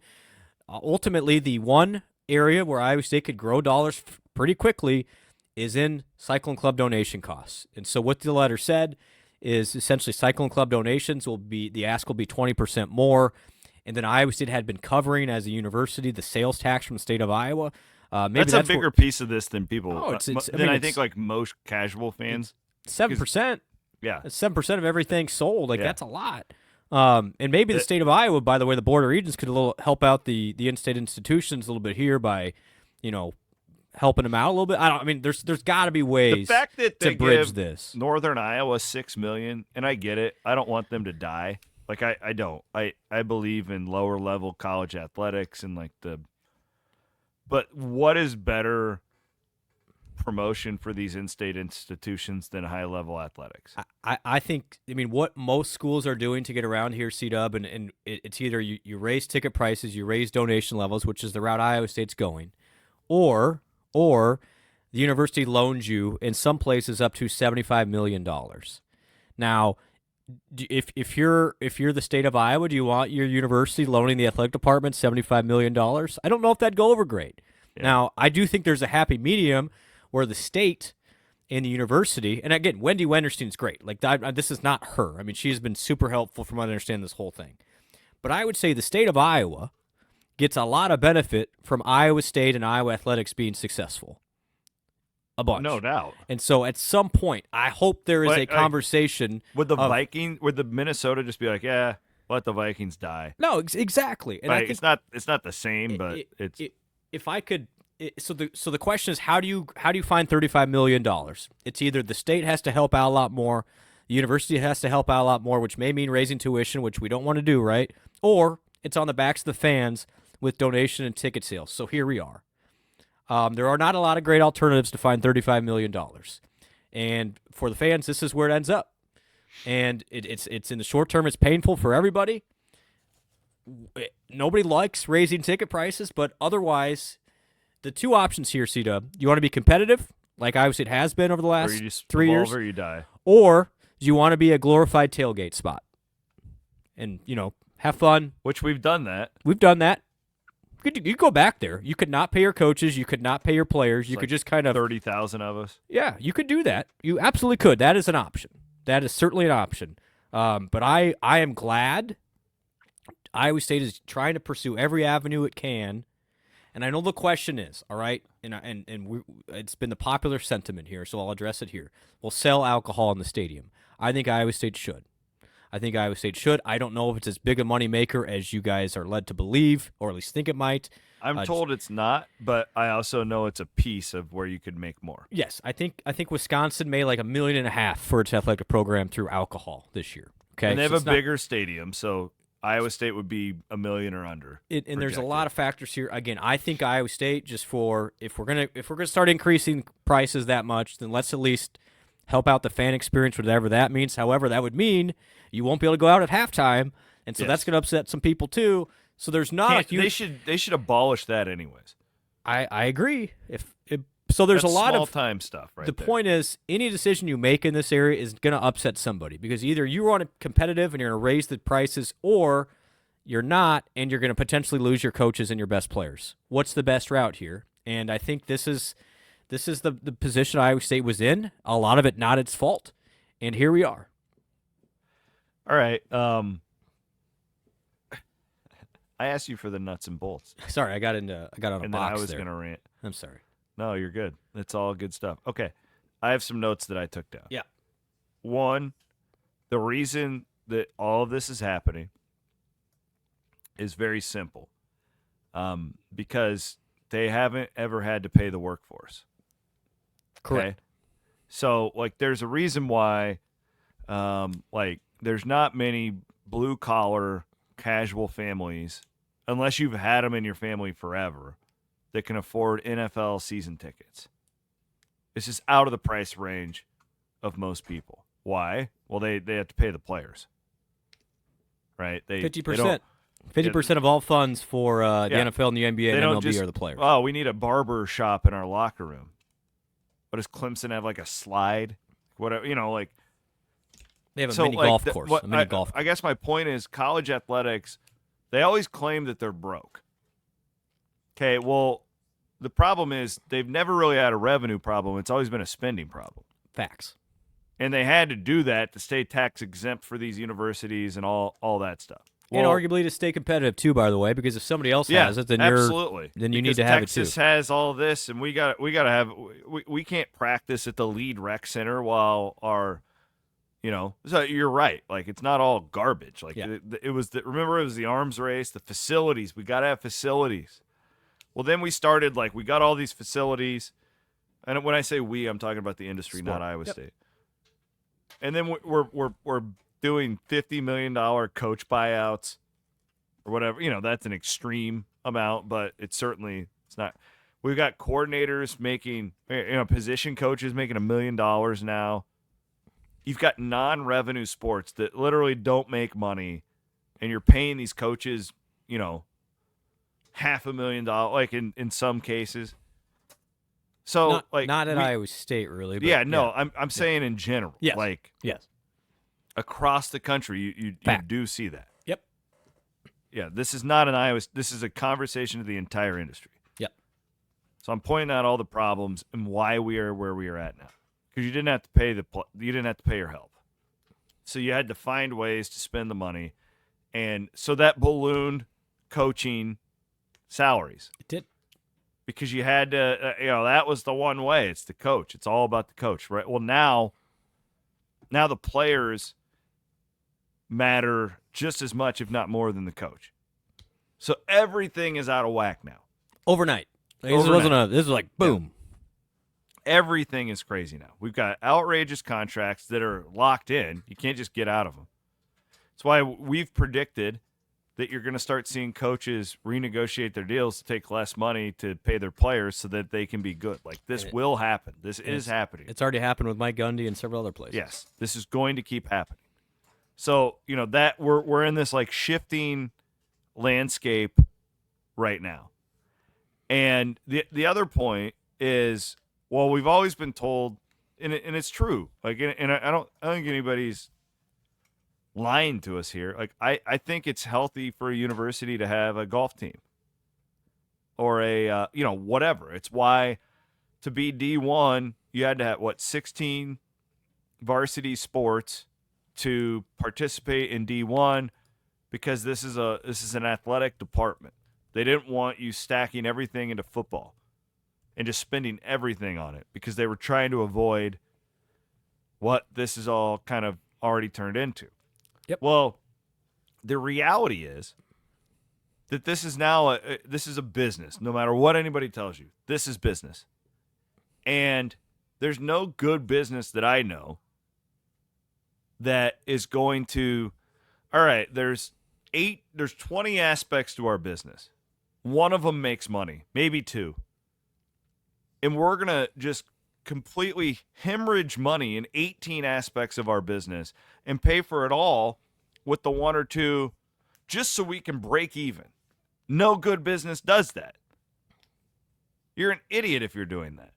ultimately, the one area where Iowa State could grow dollars pretty quickly is in Cyclone Club donation costs. And so what the letter said is essentially Cyclone Club donations the ask will be 20% more. And then Iowa State had been covering as a university the sales tax from the state of Iowa. Maybe that's a bigger piece of this than people. I think like most casual fans. 7%. Yeah, 7% of everything sold. That's a lot. And maybe the state of Iowa, by the way, the Board of Regents could help out the in-state institutions a little bit here by, helping them out a little bit. There's got to be ways the fact that to bridge this. Northern Iowa $6 million, and I get it. I don't want them to die. Like I don't. I believe in lower level college athletics and but what is better promotion for these in-state institutions than high-level athletics? I think, what most schools are doing to get around here, C-Dub, and it's either you raise ticket prices, you raise donation levels, which is the route Iowa State's going, or the university loans you, in some places, up to $75 million. Now, if you're the state of Iowa, do you want your university loaning the athletic department $75 million? I don't know if that'd go over great. Yeah. Now, I do think there's a happy medium where the state and the university, and again, Wendy Wenderstein's great. Like, this is not her. She's been super helpful from what I understand this whole thing. But I would say the state of Iowa gets a lot of benefit from Iowa State and Iowa athletics being successful. A bunch. No doubt. And so at some point, I hope there is a conversation. Would the Minnesota just be like, yeah, let the Vikings die? No, exactly. And I think it's not the same, but it's. If I could. So the question is, how do you find $35 million? It's either the state has to help out a lot more, the university has to help out a lot more, which may mean raising tuition, which we don't want to do, right? Or it's on the backs of the fans with donation and ticket sales. So here we are. There are not a lot of great alternatives to find $35 million. And for the fans, this is where it ends up. And it's in the short term, it's painful for everybody. Nobody likes raising ticket prices, but otherwise, the two options here, C-Dub, you want to be competitive, like Iowa State has been over the last 3 years, or you die. Or do you want to be a glorified tailgate spot? And, have fun. Which we've done that. We've done that. You could go back there. You could not pay your coaches. You could not pay your players. You could just kind of 30,000 of us. Yeah, you could do that. You absolutely could. That is an option. That is certainly an option. But I am glad Iowa State is trying to pursue every avenue it can And I know the question is, all right, it's been the popular sentiment here, so I'll address it here. We'll sell alcohol in the stadium. I think Iowa State should. I don't know if it's as big a moneymaker as you guys are led to believe, or at least think it might. I'm told it's not, but I also know it's a piece of where you could make more. Yes, I think Wisconsin made like $1.5 million for its athletic program through alcohol this year. Okay, And they have a bigger stadium, so Iowa State would be $1 million or under. And there's a lot of factors here. Again, I think Iowa State, just for if we're gonna start increasing prices that much, then let's at least help out the fan experience, whatever that means. However, that would mean you won't be able to go out at halftime, and so that's going to upset some people too. So there's not a huge. They should abolish that anyways. I agree. So there's That's a lot small of time stuff, right? The point is, any decision you make in this area is going to upset somebody, because either you want to competitive and you're going to raise the prices, or you're not, and you're going to potentially lose your coaches and your best players. What's the best route here? And I think this is the position Iowa State was in. A lot of it not its fault, and here we are. All right. I asked you for the nuts and bolts. Sorry, I got on a and box then I was there. going to rant. I'm sorry. No, you're good. It's all good stuff. Okay. I have some notes that I took down. Yeah. One, the reason that all of this is happening is very simple. Because they haven't ever had to pay the workforce. Correct. Okay? So, there's a reason why, there's not many blue-collar, casual families, unless you've had them in your family forever, that can afford NFL season tickets. It's just out of the price range of most people. Why? Well, they have to pay the players, right? 50%. 50% of all funds for the NFL and the NBA and MLB are the players. Oh, we need a barber shop in our locker room. What does Clemson have, a slide? Whatever, They have a mini golf course. I guess my point is, college athletics, they always claim that they're broke. Okay, well, the problem is they've never really had a revenue problem. It's always been a spending problem. Facts. And they had to do that to stay tax exempt for these universities and all that stuff. And arguably to stay competitive too, by the way, because if somebody else has it, then absolutely. You need to have it too. Texas has all this, and we got to have. We can't practice at the lead rec center while our, So you're right. It's not all garbage. It was remember, it was the arms race, the facilities. We got to have facilities. Well, then we started we got all these facilities, and when I say we, I'm talking about the industry, not Iowa State. And then we're doing $50 million coach buyouts or whatever. That's an extreme amount, but it's not. We've got coordinators making, position coaches making $1 million now. You've got non-revenue sports that literally don't make money, and you're paying these coaches, $500,000, in some cases. So not at Iowa State, really. But yeah, no, I'm saying in general. Yes. Yes. Across the country, you do see that. Yep. Yeah, this is not an Iowa. This is a conversation of the entire industry. Yep. So I'm pointing out all the problems and why we are where we are at now. Because you didn't have to pay your help, so you had to find ways to spend the money, and so that ballooned coaching salaries. It did. Because you had to, that was the one way. It's the coach. It's all about the coach, right? Well, now the players matter just as much, if not more, than the coach. So everything is out of whack now. Overnight. This was like boom. Yeah. Everything is crazy now. We've got outrageous contracts that are locked in. You can't just get out of them. That's why we've predicted that you're going to start seeing coaches renegotiate their deals to take less money to pay their players so that they can be good. This will happen. This is happening. It's already happened with Mike Gundy and several other places. Yes, this is going to keep happening. So, that we're in this shifting landscape right now. And the other point is, well, we've always been told, and it's true. And I don't think anybody's lying to us here. I think it's healthy for a university to have a golf team or a whatever. It's why to be D1 you had to have 16 varsity sports to participate in D1, because this is an athletic department. They didn't want you stacking everything into football and just spending everything on it because they were trying to avoid what this is all kind of already turned into. Yep. Well, the reality is that this is now this is a business. No matter what anybody tells you, this is business. And there's no good business that I know that is going to, all right, there's 20 aspects to our business. One of them makes money, maybe 2. And we're going to just completely hemorrhage money in 18 aspects of our business and pay for it all with the 1 or 2 just so we can break even. No good business does that. You're an idiot if you're doing that.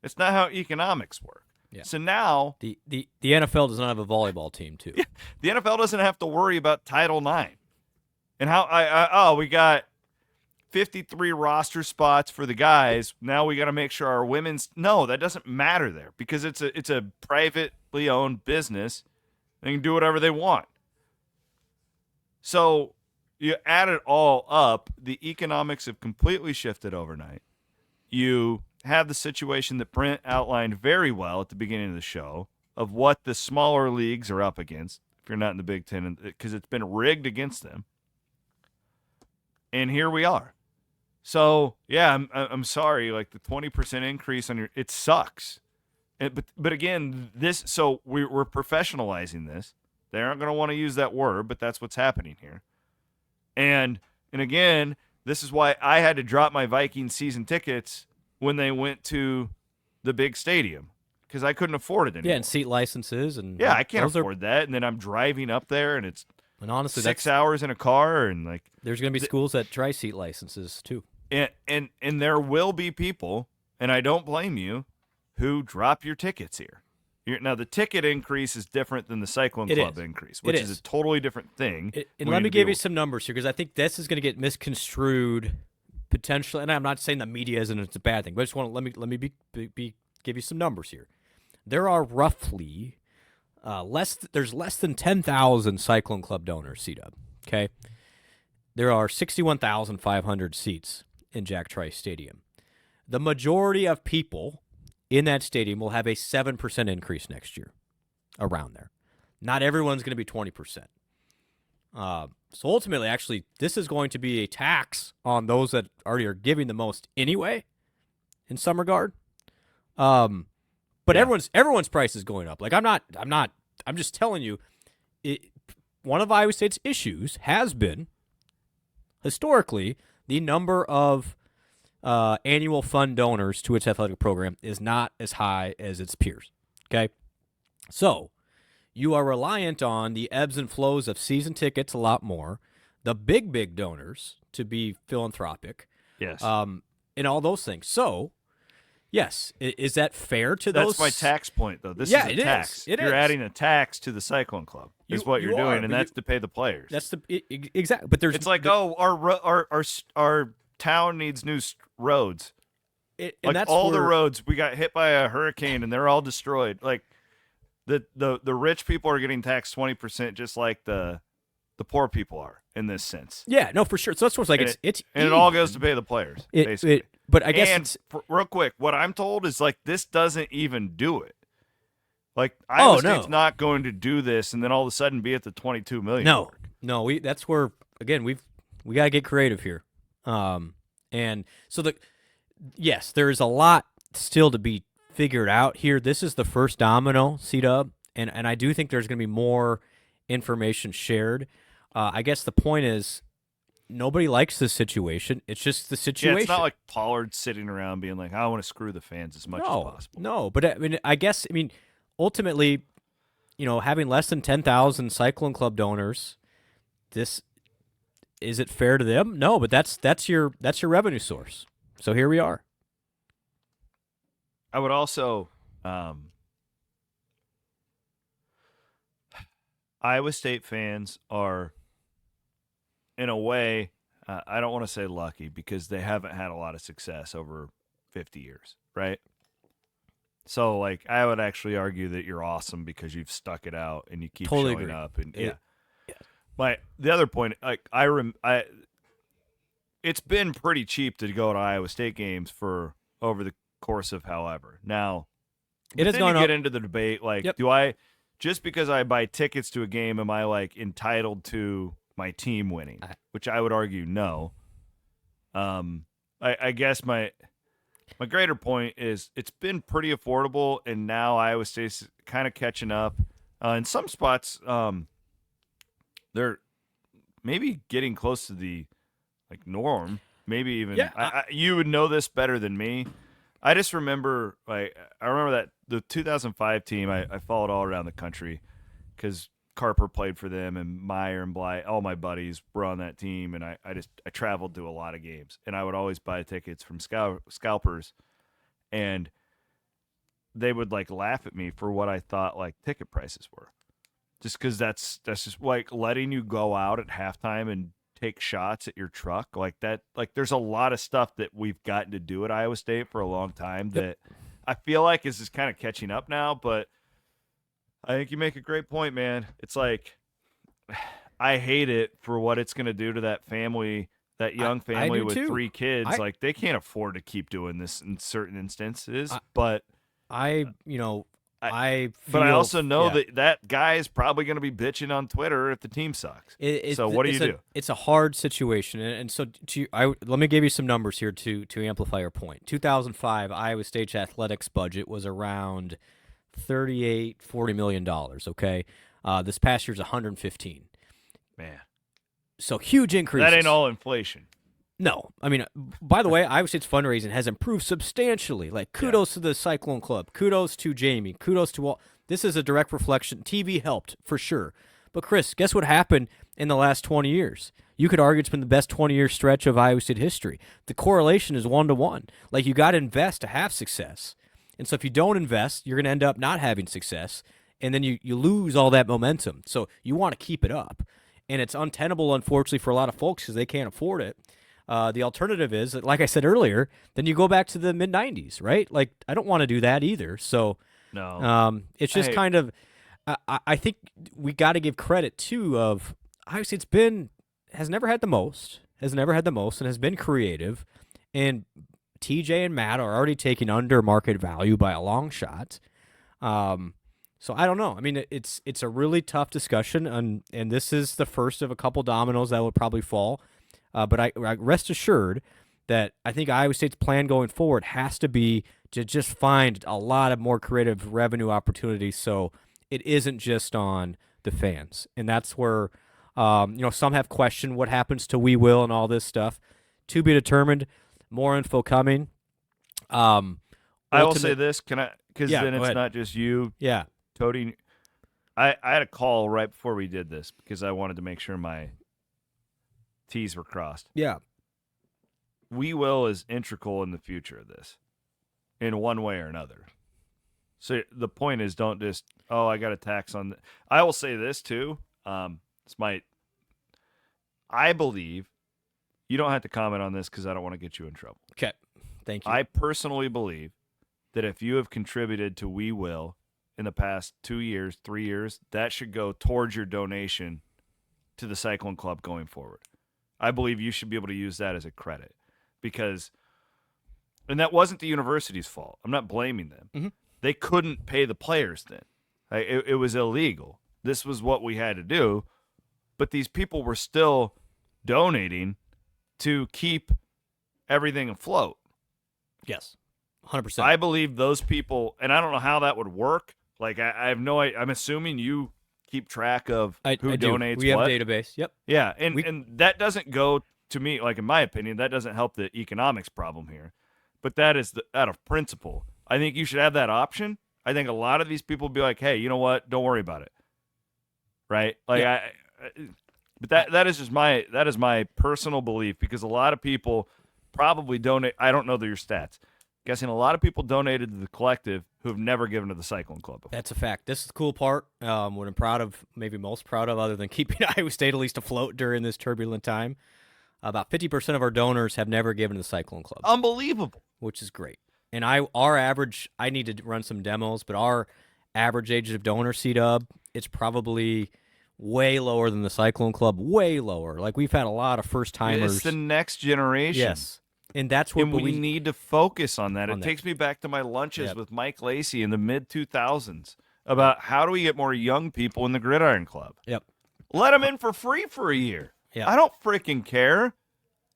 It's not how economics work. Yeah. So now The NFL does not have a volleyball team too. Yeah, the NFL doesn't have to worry about Title IX. And how we got 53 roster spots for the guys. Now we got to make sure our women's. No, that doesn't matter there because it's a privately owned business. They can do whatever they want. So you add it all up, the economics have completely shifted overnight. You have the situation that Brent outlined very well at the beginning of the show of what the smaller leagues are up against if you're not in the Big Ten, because it's been rigged against them. And here we are. So, yeah, I'm sorry, like the 20% increase on it sucks. But again, we're professionalizing this. They aren't going to want to use that word, but that's what's happening here. And again, this is why I had to drop my Vikings season tickets when they went to the big stadium because I couldn't afford it anymore. Yeah, and seat licenses and I can't afford that. And then I'm driving up there, and it's honestly 6 hours in a car, and like there's going to be schools that try seat licenses too. And there will be people, and I don't blame you, who drop your tickets here. Now, the ticket increase is different than the Cyclone Club increase, which is a totally different thing. And let me give you some numbers here because I think this is going to get misconstrued potentially. And I'm not saying the media isn't it's a bad thing, but I just want to let me give you some numbers here. There are roughly there's less than 10,000 Cyclone Club donors, C-Dub, okay? There are 61,500 seats in Jack Trice Stadium. The majority of people in that stadium will have a 7% increase next year, around there. Not everyone's going to be 20%. So ultimately, actually, this is going to be a tax on those that already are giving the most anyway, in some regard. But everyone's price is going up. Like I'm just telling you, one of Iowa State's issues has been historically the number of annual fund donors to its athletic program is not as high as its peers. Okay, so you are reliant on the ebbs and flows of season tickets a lot more, the big donors to be philanthropic, yes, and all those things. So, yes, is that fair to those? That's my tax point, though. This is a tax. You're adding a tax to the Cyclone Club. Is what you're doing, and that's to pay the players. That's exactly. But there's it's like our town needs new roads. And like that's all the roads we got hit by a hurricane and they're all destroyed. Like the rich people are getting taxed 20%, just like the poor people are in this sense. Yeah, no, for sure. So that's what's like and it's and it all goes to pay the players, basically. But I guess real quick, what I'm told is like this doesn't even do it. Like Iowa State's not going to do this and then all of a sudden be at the 22 million. No, that's where again we gotta get creative here. And so yes, there's a lot still to be figured out here. This is the first domino, C-Dub, and I do think there's going to be more information shared. I guess the point is nobody likes this situation. It's just the situation. Yeah, it's not like Pollard sitting around being like, I want to screw the fans as much as possible. No, but I guess ultimately, having less than 10,000 Cyclone Club donors, is it fair to them? No, but that's your revenue source. So here we are. I would also Iowa State fans are, in a way, I don't want to say lucky because they haven't had a lot of success over 50 years, right? So, like, I would actually argue that you're awesome because you've stuck it out and you keep showing up. And the other point, like, it's been pretty cheap to go to Iowa State games for over the course of however. Now, It has then gone you up. get into the debate, like, Yep. do I, just because I buy tickets to a game, am I, like, entitled to my team winning? Which I would argue no. I guess my greater point is it's been pretty affordable, and now Iowa State's kind of catching up. In some spots, they're maybe getting close to the, like, norm. Maybe even Yeah, you would know this better than me. I just remember, like, I remember that the 2005 team. I followed all around the country because Carper played for them, and Meyer and Bly, all my buddies were on that team, and I traveled to a lot of games, and I would always buy tickets from scalpers, and they would, like, laugh at me for what I thought, like, ticket prices were, just because that's just like letting you go out at halftime and take shots at your truck like that. Like, there's a lot of stuff that we've gotten to do at Iowa State for a long time that I feel like is just kind of catching up now. But I think you make a great point, man. It's like, I hate it for what it's going to do to that family, that young family with too. 3 kids. Like, they can't afford to keep doing this in certain instances. But I but I also know yeah. that guy is probably going to be bitching on Twitter if the team sucks. So what do you do? It's a hard situation, and so let me give you some numbers here to amplify your point. 2005, Iowa State's athletics budget was around $40 million. Okay, this past year's 115. Man, so huge increases. That ain't all inflation. No, I mean, by the way, Iowa State's fundraising has improved substantially. Like, kudos to the Cyclone Club, kudos to Jamie, kudos to all. This is a direct reflection. TV helped for sure, but Chris, guess what happened in the last 20 years? You could argue it's been the best 20-year stretch of Iowa State history. The correlation is 1-to-1. Like, you got to invest to have success, and so if you don't invest, you're going to end up not having success, and then you lose all that momentum. So you want to keep it up, and it's untenable, unfortunately, for a lot of folks because they can't afford it. The alternative is, like I said earlier, then you go back to the mid-'90s, right? Like, I don't want to do that either. So, no, it's just kind of, I think we got to give credit too of obviously has never had the most, and has been creative, and TJ and Matt are already taking under market value by a long shot. So I don't know. I mean, it's a really tough discussion, and this is the first of a couple dominoes that would probably fall. But I rest assured that I think Iowa State's plan going forward has to be to just find a lot of more creative revenue opportunities so it isn't just on the fans. And that's where, some have questioned what happens to We Will and all this stuff. To be determined, more info coming. I will say this, because then it's not just you. Yeah. Toady, I had a call right before we did this because I wanted to make sure my T's were crossed. Yeah. We Will is integral in the future of this in one way or another. So the point is, don't just, I got a tax on. I will say this too. I believe, you don't have to comment on this because I don't want to get you in trouble. Okay. Thank you. I personally believe that if you have contributed to We Will in the past 2 years, 3 years, that should go towards your donation to the Cyclone Club going forward. I believe you should be able to use that as a credit and that wasn't the university's fault. I'm not blaming them. Mm-hmm. They couldn't pay the players then. It was illegal. This was what we had to do, but these people were still donating to keep everything afloat. Yes, 100%. I believe those people, and I don't know how that would work. Like, I have no idea. I'm assuming you keep track of who donates. We have a database. Yep. Yeah, and that doesn't go, to me, like, in my opinion, that doesn't help the economics problem here. But that is out of principle. I think you should have that option. I think a lot of these people be like, hey, you know what? Don't worry about it. Right? Like, yeah. But that is my personal belief, because a lot of people probably donate. I don't know your stats. Guessing a lot of people donated to the collective who have never given to the Cyclone Club before. That's a fact. This is the cool part. What I'm proud of, maybe most proud of, other than keeping Iowa State at least afloat during this turbulent time. About 50% of our donors have never given to the Cyclone Club. Unbelievable. Which is great. And our average, I need to run some demos, but our average age of donor, C-Dub, it's probably way lower than the Cyclone Club, way lower. Like, we've had a lot of first-timers. It's the next generation. Yes. And that's what we need to focus on that. It takes me back to my lunches Yep. with Mike Lacey in the mid-2000s about how do we get more young people in the Gridiron Club. Yep. Let them in for free for a year. Yep. I don't freaking care.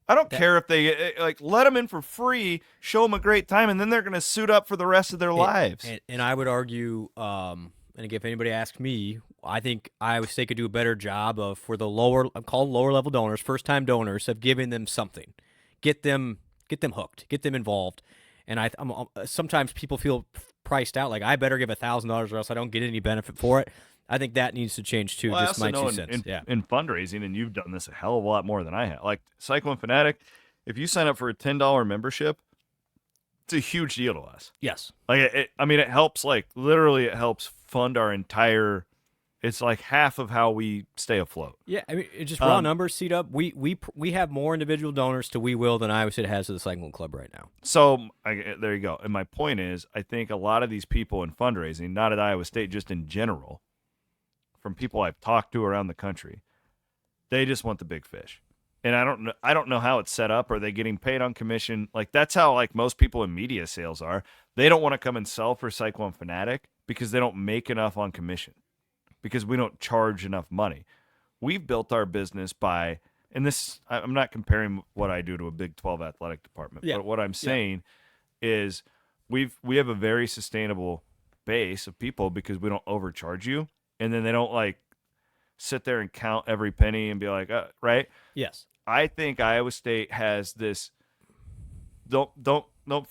I don't care if they let them in for free, show them a great time, and then they're going to suit up for the rest of their lives. And I would argue, and again, if anybody asks me, I think Iowa State could do a better job of, for the I'm called lower level donors, first time donors, of giving them something, get them hooked, get them involved. And sometimes people feel priced out, like I better give $1,000 or else I don't get any benefit for it. I think that needs to change too. Well, just my 2 cents. In fundraising, and you've done this a hell of a lot more than I have. Like Cyclone Fanatic, if you sign up for a $10 membership, it's a huge deal to us. Yes. Like it helps. Like literally, it helps fund our entire. It's like half of how we stay afloat. Yeah, I mean, it's just raw numbers. Seat up. We have more individual donors to We Will than Iowa State has to the Cyclone Club right now. So there you go. And my point is, I think a lot of these people in fundraising, not at Iowa State, just in general, from people I've talked to around the country, they just want the big fish. And I don't know how it's set up. Are they getting paid on commission? Like that's how like most people in media sales are. They don't want to come and sell for Cyclone Fanatic because they don't make enough on commission, because we don't charge enough money. We've built our business by, and this, I'm not comparing what I do to a Big 12 athletic department, but what I'm saying is we have a very sustainable base of people because we don't overcharge you. And then they don't like sit there and count every penny and be like, right? Yes. I think Iowa State has this. Don't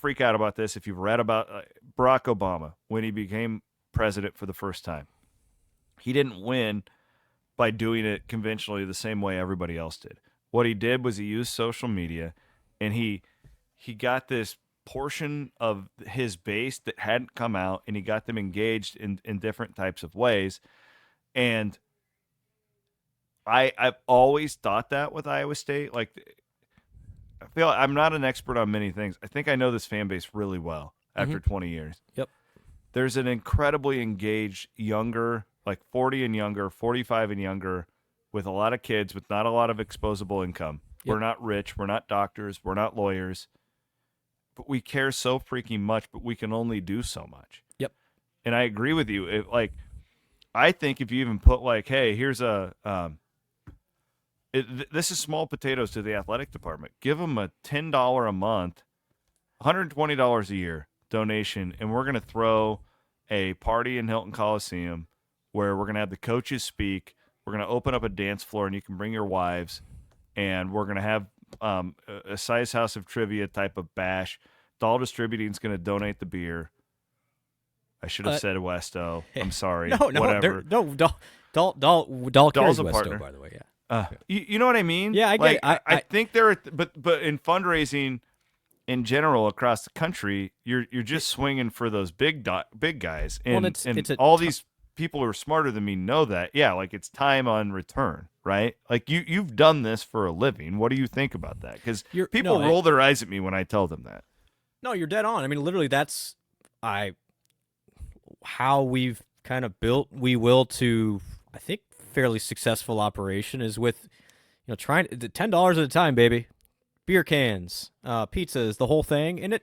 freak out about this. If you've read about Barack Obama when he became president for the first time, he didn't win by doing it conventionally the same way everybody else did. What he did was he used social media, and he got this portion of his base that hadn't come out, and he got them engaged in different types of ways. And I've always thought that with Iowa State. Like, I feel I'm not an expert on many things. I think I know this fan base really well after 20 years. Yep. There's an incredibly engaged younger, like 40 and younger, 45 and younger, with a lot of kids with not a lot of exposable income. Yep. We're not rich. We're not doctors. We're not lawyers. But we care so freaking much, but we can only do so much. Yep. And I agree with you. I think if you even put like, hey, here's a this is small potatoes to the athletic department. Give them a $10 a month, $120 a year donation, and we're going to throw a party in Hilton Coliseum where we're going to have the coaches speak. We're going to open up a dance floor, and you can bring your wives, and we're going to have a size house of trivia type of bash. Dahl Distributing is going to donate the beer. I should have said Westo. I'm sorry. Whatever. Dahl carries a Westo, partner. by the way. Yeah. You know what I mean? Yeah, I get it. I think there are, but in fundraising in general across the country, you're just swinging for those big guys, and these people who are smarter than me know that. Yeah, like it's time on return, right? Like you've done this for a living. What do you think about that? Because people roll their eyes at me when I tell them that. No, you're dead on. I mean, literally, that's how we've kind of built We Will to, I think, fairly successful operation is with, trying $10 at a time, baby, beer cans, pizzas, the whole thing. And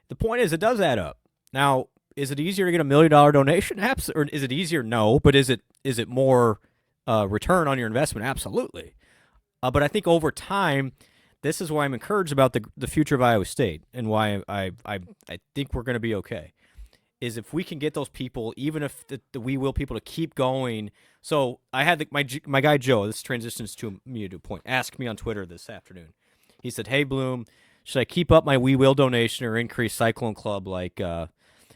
the point is, it does add up. Now, is it easier to get $1 million donation? Or is it easier? No, but is it more return on your investment? Absolutely. But I think over time, this is why I'm encouraged about the future of Iowa State and why I think we're going to be okay. Is if we can get those people, even if the We Will people, to keep going. So I had my guy Joe, this transitions to me to a point, asked me on Twitter this afternoon. He said, hey, Bloom, should I keep up my We Will donation or increase Cyclone Club?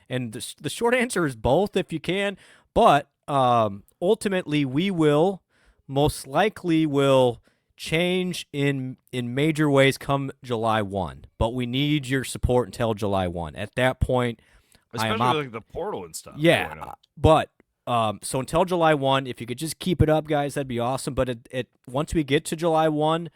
And the short answer is both if you can. But ultimately, We Will most likely will change in major ways come July 1. But we need your support until July 1. At that point, especially like the portal and stuff. Yeah, but so until July 1, if you could just keep it up, guys, that'd be awesome. But once we get to July 1,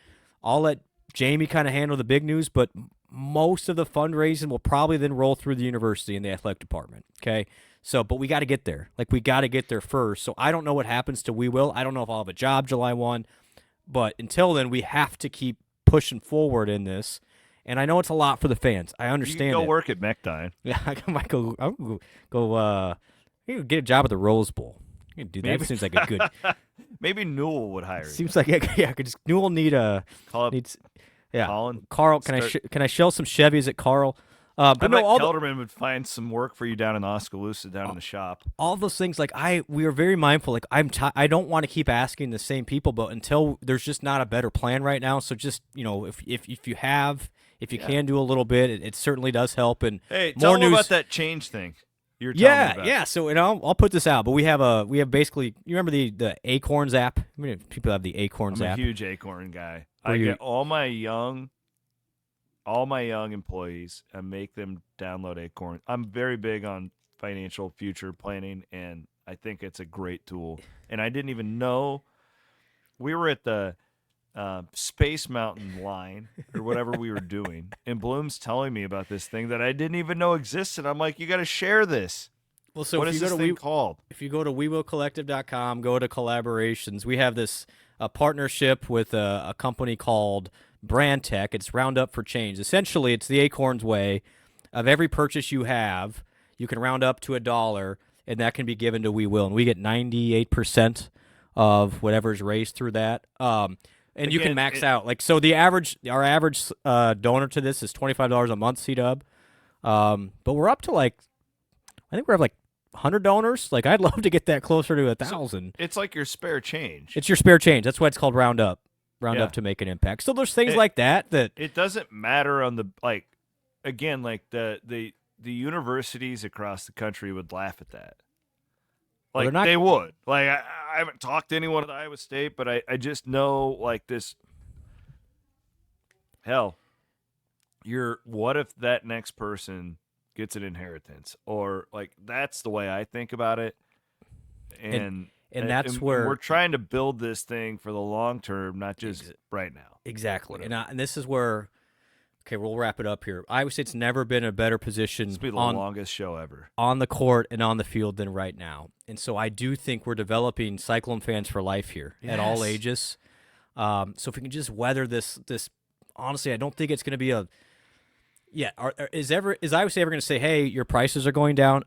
I'll let Jamie kind of handle the big news, but most of the fundraising will probably then roll through the university and the athletic department, okay? So, but we got to get there. Like, we got to get there first. So I don't know what happens to We Will. I don't know if I'll have a job July 1. But until then, we have to keep pushing forward in this. And I know it's a lot for the fans. I understand. You can go it. work at Mechdyne. Yeah, I might go get a job at the Rose Bowl. You can do that. Maybe. Seems like a good. Maybe Newell would hire you. Seems like Newell needs. Yeah, Colin. Carl, can I shell some Chevys at Carl? But I no, bet all Kelderman would find some work for you down in Oskaloosa, down in the shop. all those things. Like we are very mindful. Like I don't want to keep asking the same people, but until there's just not a better plan right now. So just if you can do a little bit, it certainly does help. And Hey, more tell them news about that change thing you're telling me about. Yeah. So I'll put this out, but we have basically. You remember the Acorns app? I mean, people have the Acorns I'm app. a huge Acorn guy. Where I you- get all my young employees and make them download Acorn. I'm very big on financial future planning, and I think it's a great tool. And I didn't even know we were at the Space Mountain line or whatever we were doing, and Bloom's telling me about this thing that I didn't even know existed. I'm like, you got to share this. Well, so What if is you this go to thing called? If you go to WeWillCollective.com, go to collaborations. We have this partnership with a company called Brand Tech. It's Round Up for Change. Essentially, it's the Acorns way of every purchase you have, you can round up to $1, and that can be given to We Will. And we get 98% of whatever's raised through that. And you can max out. Like, so our average donor to this is $25 a month, C-Dub. But we're up to I think we have 100 donors. Like, I'd love to get that closer to 1,000. It's like your spare change. It's your spare change. That's why it's called Round Up. Round Yeah. Up to make an impact. So there's things like that. It doesn't matter on the the universities across the country would laugh at that. Well, they're not- They would. I haven't talked to anyone at Iowa State, but I just know this. Hell, what if that next person gets an inheritance, or that's the way I think about it, and that's where we're trying to build this thing for the long term, not just right now. Exactly. And this is where, okay, we'll wrap it up here. Iowa State's never been in a better position This will be the longest show ever on the court and on the field than right now. And so I do think we're developing Cyclone fans for life here at all ages. So if we can just weather this, honestly, I don't think it's going to be is Iowa State ever going to say, hey, your prices are going down?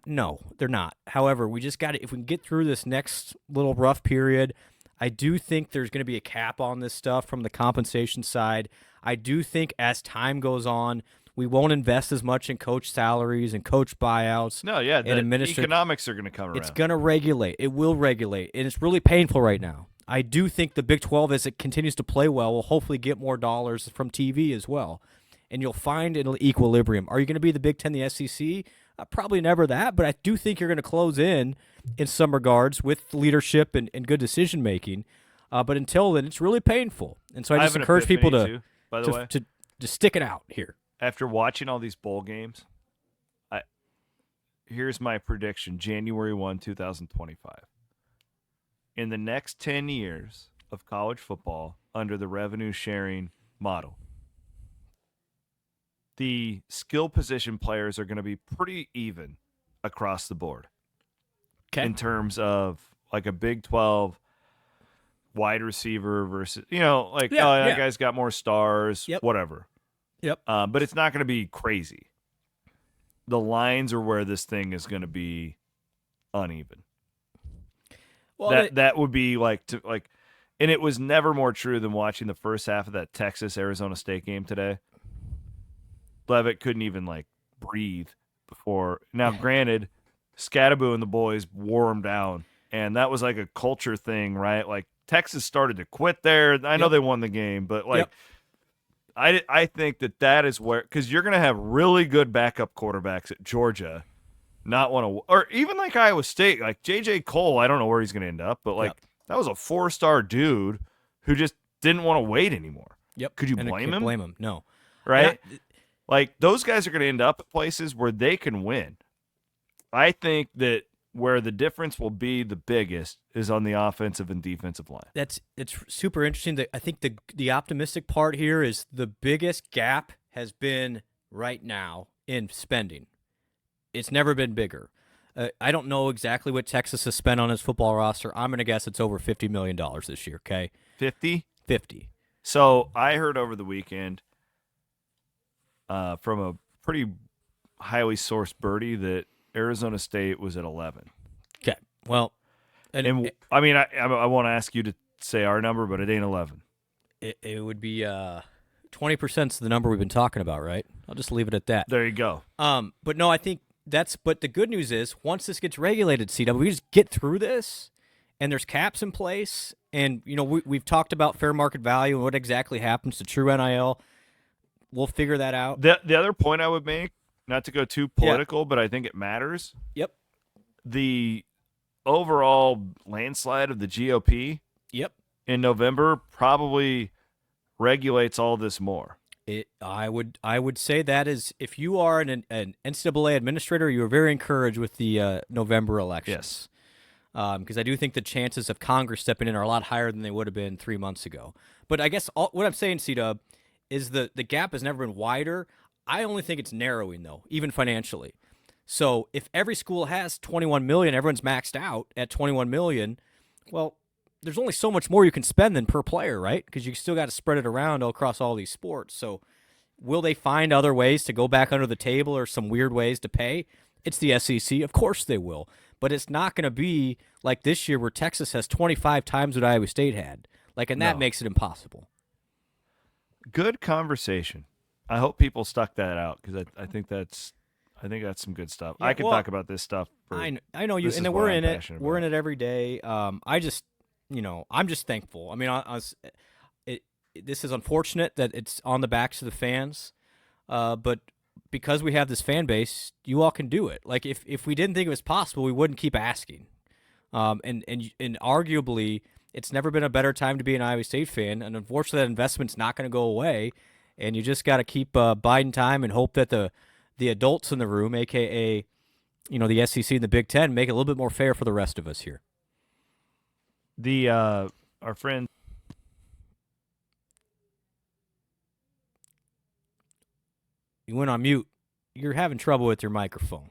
No, they're not. However, we just got to, if we can get through this next little rough period, I do think there's going to be a cap on this stuff from the compensation side. I do think as time goes on, we won't invest as much in coach salaries and coach buyouts. No, yeah, the and economics are going to come around. It's going to regulate. It will regulate, and it's really painful right now. I do think the Big 12, as it continues to play well, will hopefully get more dollars from TV as well. And you'll find an equilibrium. Are you going to be the Big 10, the SEC? Probably never that, but I do think you're going to close in some regards with leadership and good decision-making. But until then, it's really painful. And so I just encourage people to stick it out here. After watching all these bowl games, here's my prediction, January 1, 2025. In the next 10 years of college football under the revenue-sharing model, the skill position players are going to be pretty even across the board. Okay. In terms of a Big 12 wide receiver versus, that guy's got more stars, whatever. Yep. But it's not going to be crazy. The lines are where this thing is going to be uneven. Well, that would be and it was never more true than watching the first half of that Texas-Arizona State game today. Levitt couldn't even breathe before. Now, granted, Scattaboo and the boys wore him down, and that was a culture thing, right? Texas started to quit there. I know they won the game, but I think that is where, because you're going to have really good backup quarterbacks at Georgia, not want to, or even Iowa State, J.J. Cole. I don't know where he's going to end up, but that was a 4-star dude who just didn't want to wait anymore. Yep. Could you And blame him? Blame him? No. Right. Those guys are going to end up at places where they can win. I think that where the difference will be the biggest is on the offensive and defensive line. It's super interesting. I think the optimistic part here is the biggest gap has been right now in spending. It's never been bigger. I don't know exactly what Texas has spent on its football roster. I'm going to guess it's over $50 million this year, okay? 50? 50. So I heard over the weekend from a pretty highly sourced birdie that Arizona State was at 11. Okay. Well, And I mean, I want to ask you to say our number, but it ain't 11. it would be 20% is the number we've been talking about, right? I'll just leave it at that. There you go. But no, I think but the good news is once this gets regulated, CW, we just get through this and there's caps in place. And, we've talked about fair market value and what exactly happens to true NIL. We'll figure that out. The other point I would make, not to go too political, but I think it matters. Yep. The overall landslide of the GOP in November probably regulates all this more. I would say that is, if you are an NCAA administrator, you are very encouraged with the November elections. Yes. Because I do think the chances of Congress stepping in are a lot higher than they would have been 3 months ago. But I guess what I'm saying, C-Dub, is the gap has never been wider. I only think it's narrowing, though, even financially. So if every school has $21 million, everyone's maxed out at $21 million, well, there's only so much more you can spend than per player, right? Because you still got to spread it around all across all these sports. So will they find other ways to go back under the table or some weird ways to pay? It's the SEC. Of course they will. But it's not going to be like this year where Texas has 25 times what Iowa State had. And that makes it impossible. Good conversation. I hope people stuck that out because I think that's some good stuff. Yeah, I could talk about this stuff. I know you, and then we're in it. We're in it every day. I'm just thankful. I mean, this is unfortunate that it's on the backs of the fans, but because we have this fan base, you all can do it. Like if we didn't think it was possible, we wouldn't keep asking. And arguably, it's never been a better time to be an Iowa State fan. And unfortunately, that investment's not going to go away. And you just got to keep biding time and hope that the adults in the room, aka the SEC and the Big Ten, make it a little bit more fair for the rest of us here. Our friend. You went on mute. You're having trouble with your microphone.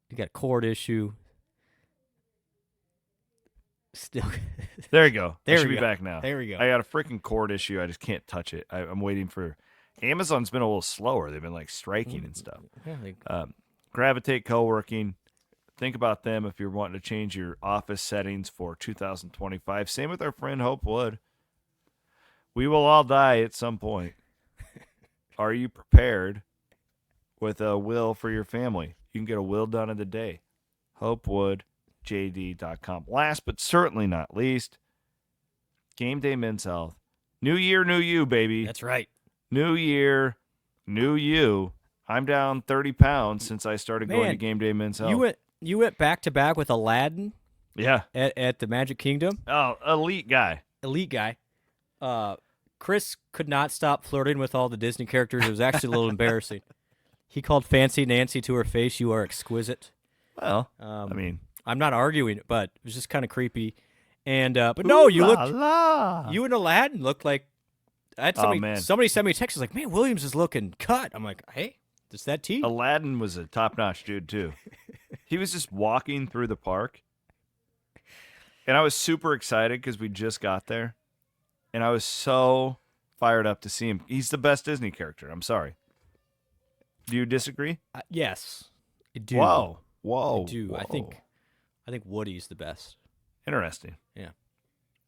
You got a cord issue. Still. There you go. There I should we be go. back now. There we go. I got a freaking cord issue. I just can't touch it. I'm waiting for. Amazon's been a little slower. They've been striking and stuff. Yeah, Gravitate Co-working. Think about them if you're wanting to change your office settings for 2025. Same with our friend Hope Wood. We will all die at some point. Are you prepared with a will for your family? You can get a will done in a day. HopeWoodJD.com. Last but certainly not least, Game Day Men's Health. New year, new you, baby. That's right. New year, new you. I'm down 30 pounds since I started going to Game Day Men's Health. You went back to back with Aladdin. Yeah. At the Magic Kingdom. Oh, elite guy. Elite guy. Chris could not stop flirting with all the Disney characters. It was actually a little embarrassing. He called Fancy Nancy to her face, "You are exquisite." Well, I'm not arguing it, but it was just kind of creepy. And but no, you and Aladdin looked like. Somebody sent me a text. Like, man, Williams is looking cut. I'm like, hey, is that tea? Aladdin was a top-notch dude too. He was just walking through the park, and I was super excited because we just got there, and I was so fired up to see him. He's the best Disney character. I'm sorry. Do you disagree? Yes, I do. Whoa, I do. Whoa. I think Woody's the best. Interesting. Yeah,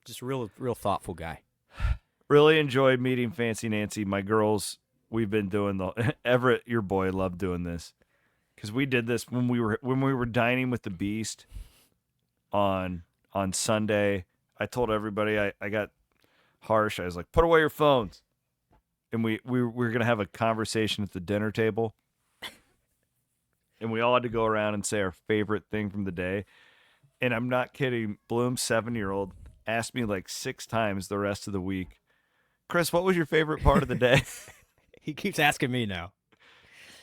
just a real thoughtful guy. Really enjoyed meeting Fancy Nancy. My girls, we've been doing Everett, your boy, loved doing this because we did this when we were dining with the Beast on Sunday. I told everybody I got harsh. I was like, put away your phones, and we were gonna have a conversation at the dinner table, and we all had to go around and say our favorite thing from the day. And I'm not kidding. Bloom's 7-year-old asked me 6 times the rest of the week, Chris, what was your favorite part of the day? He keeps asking me now.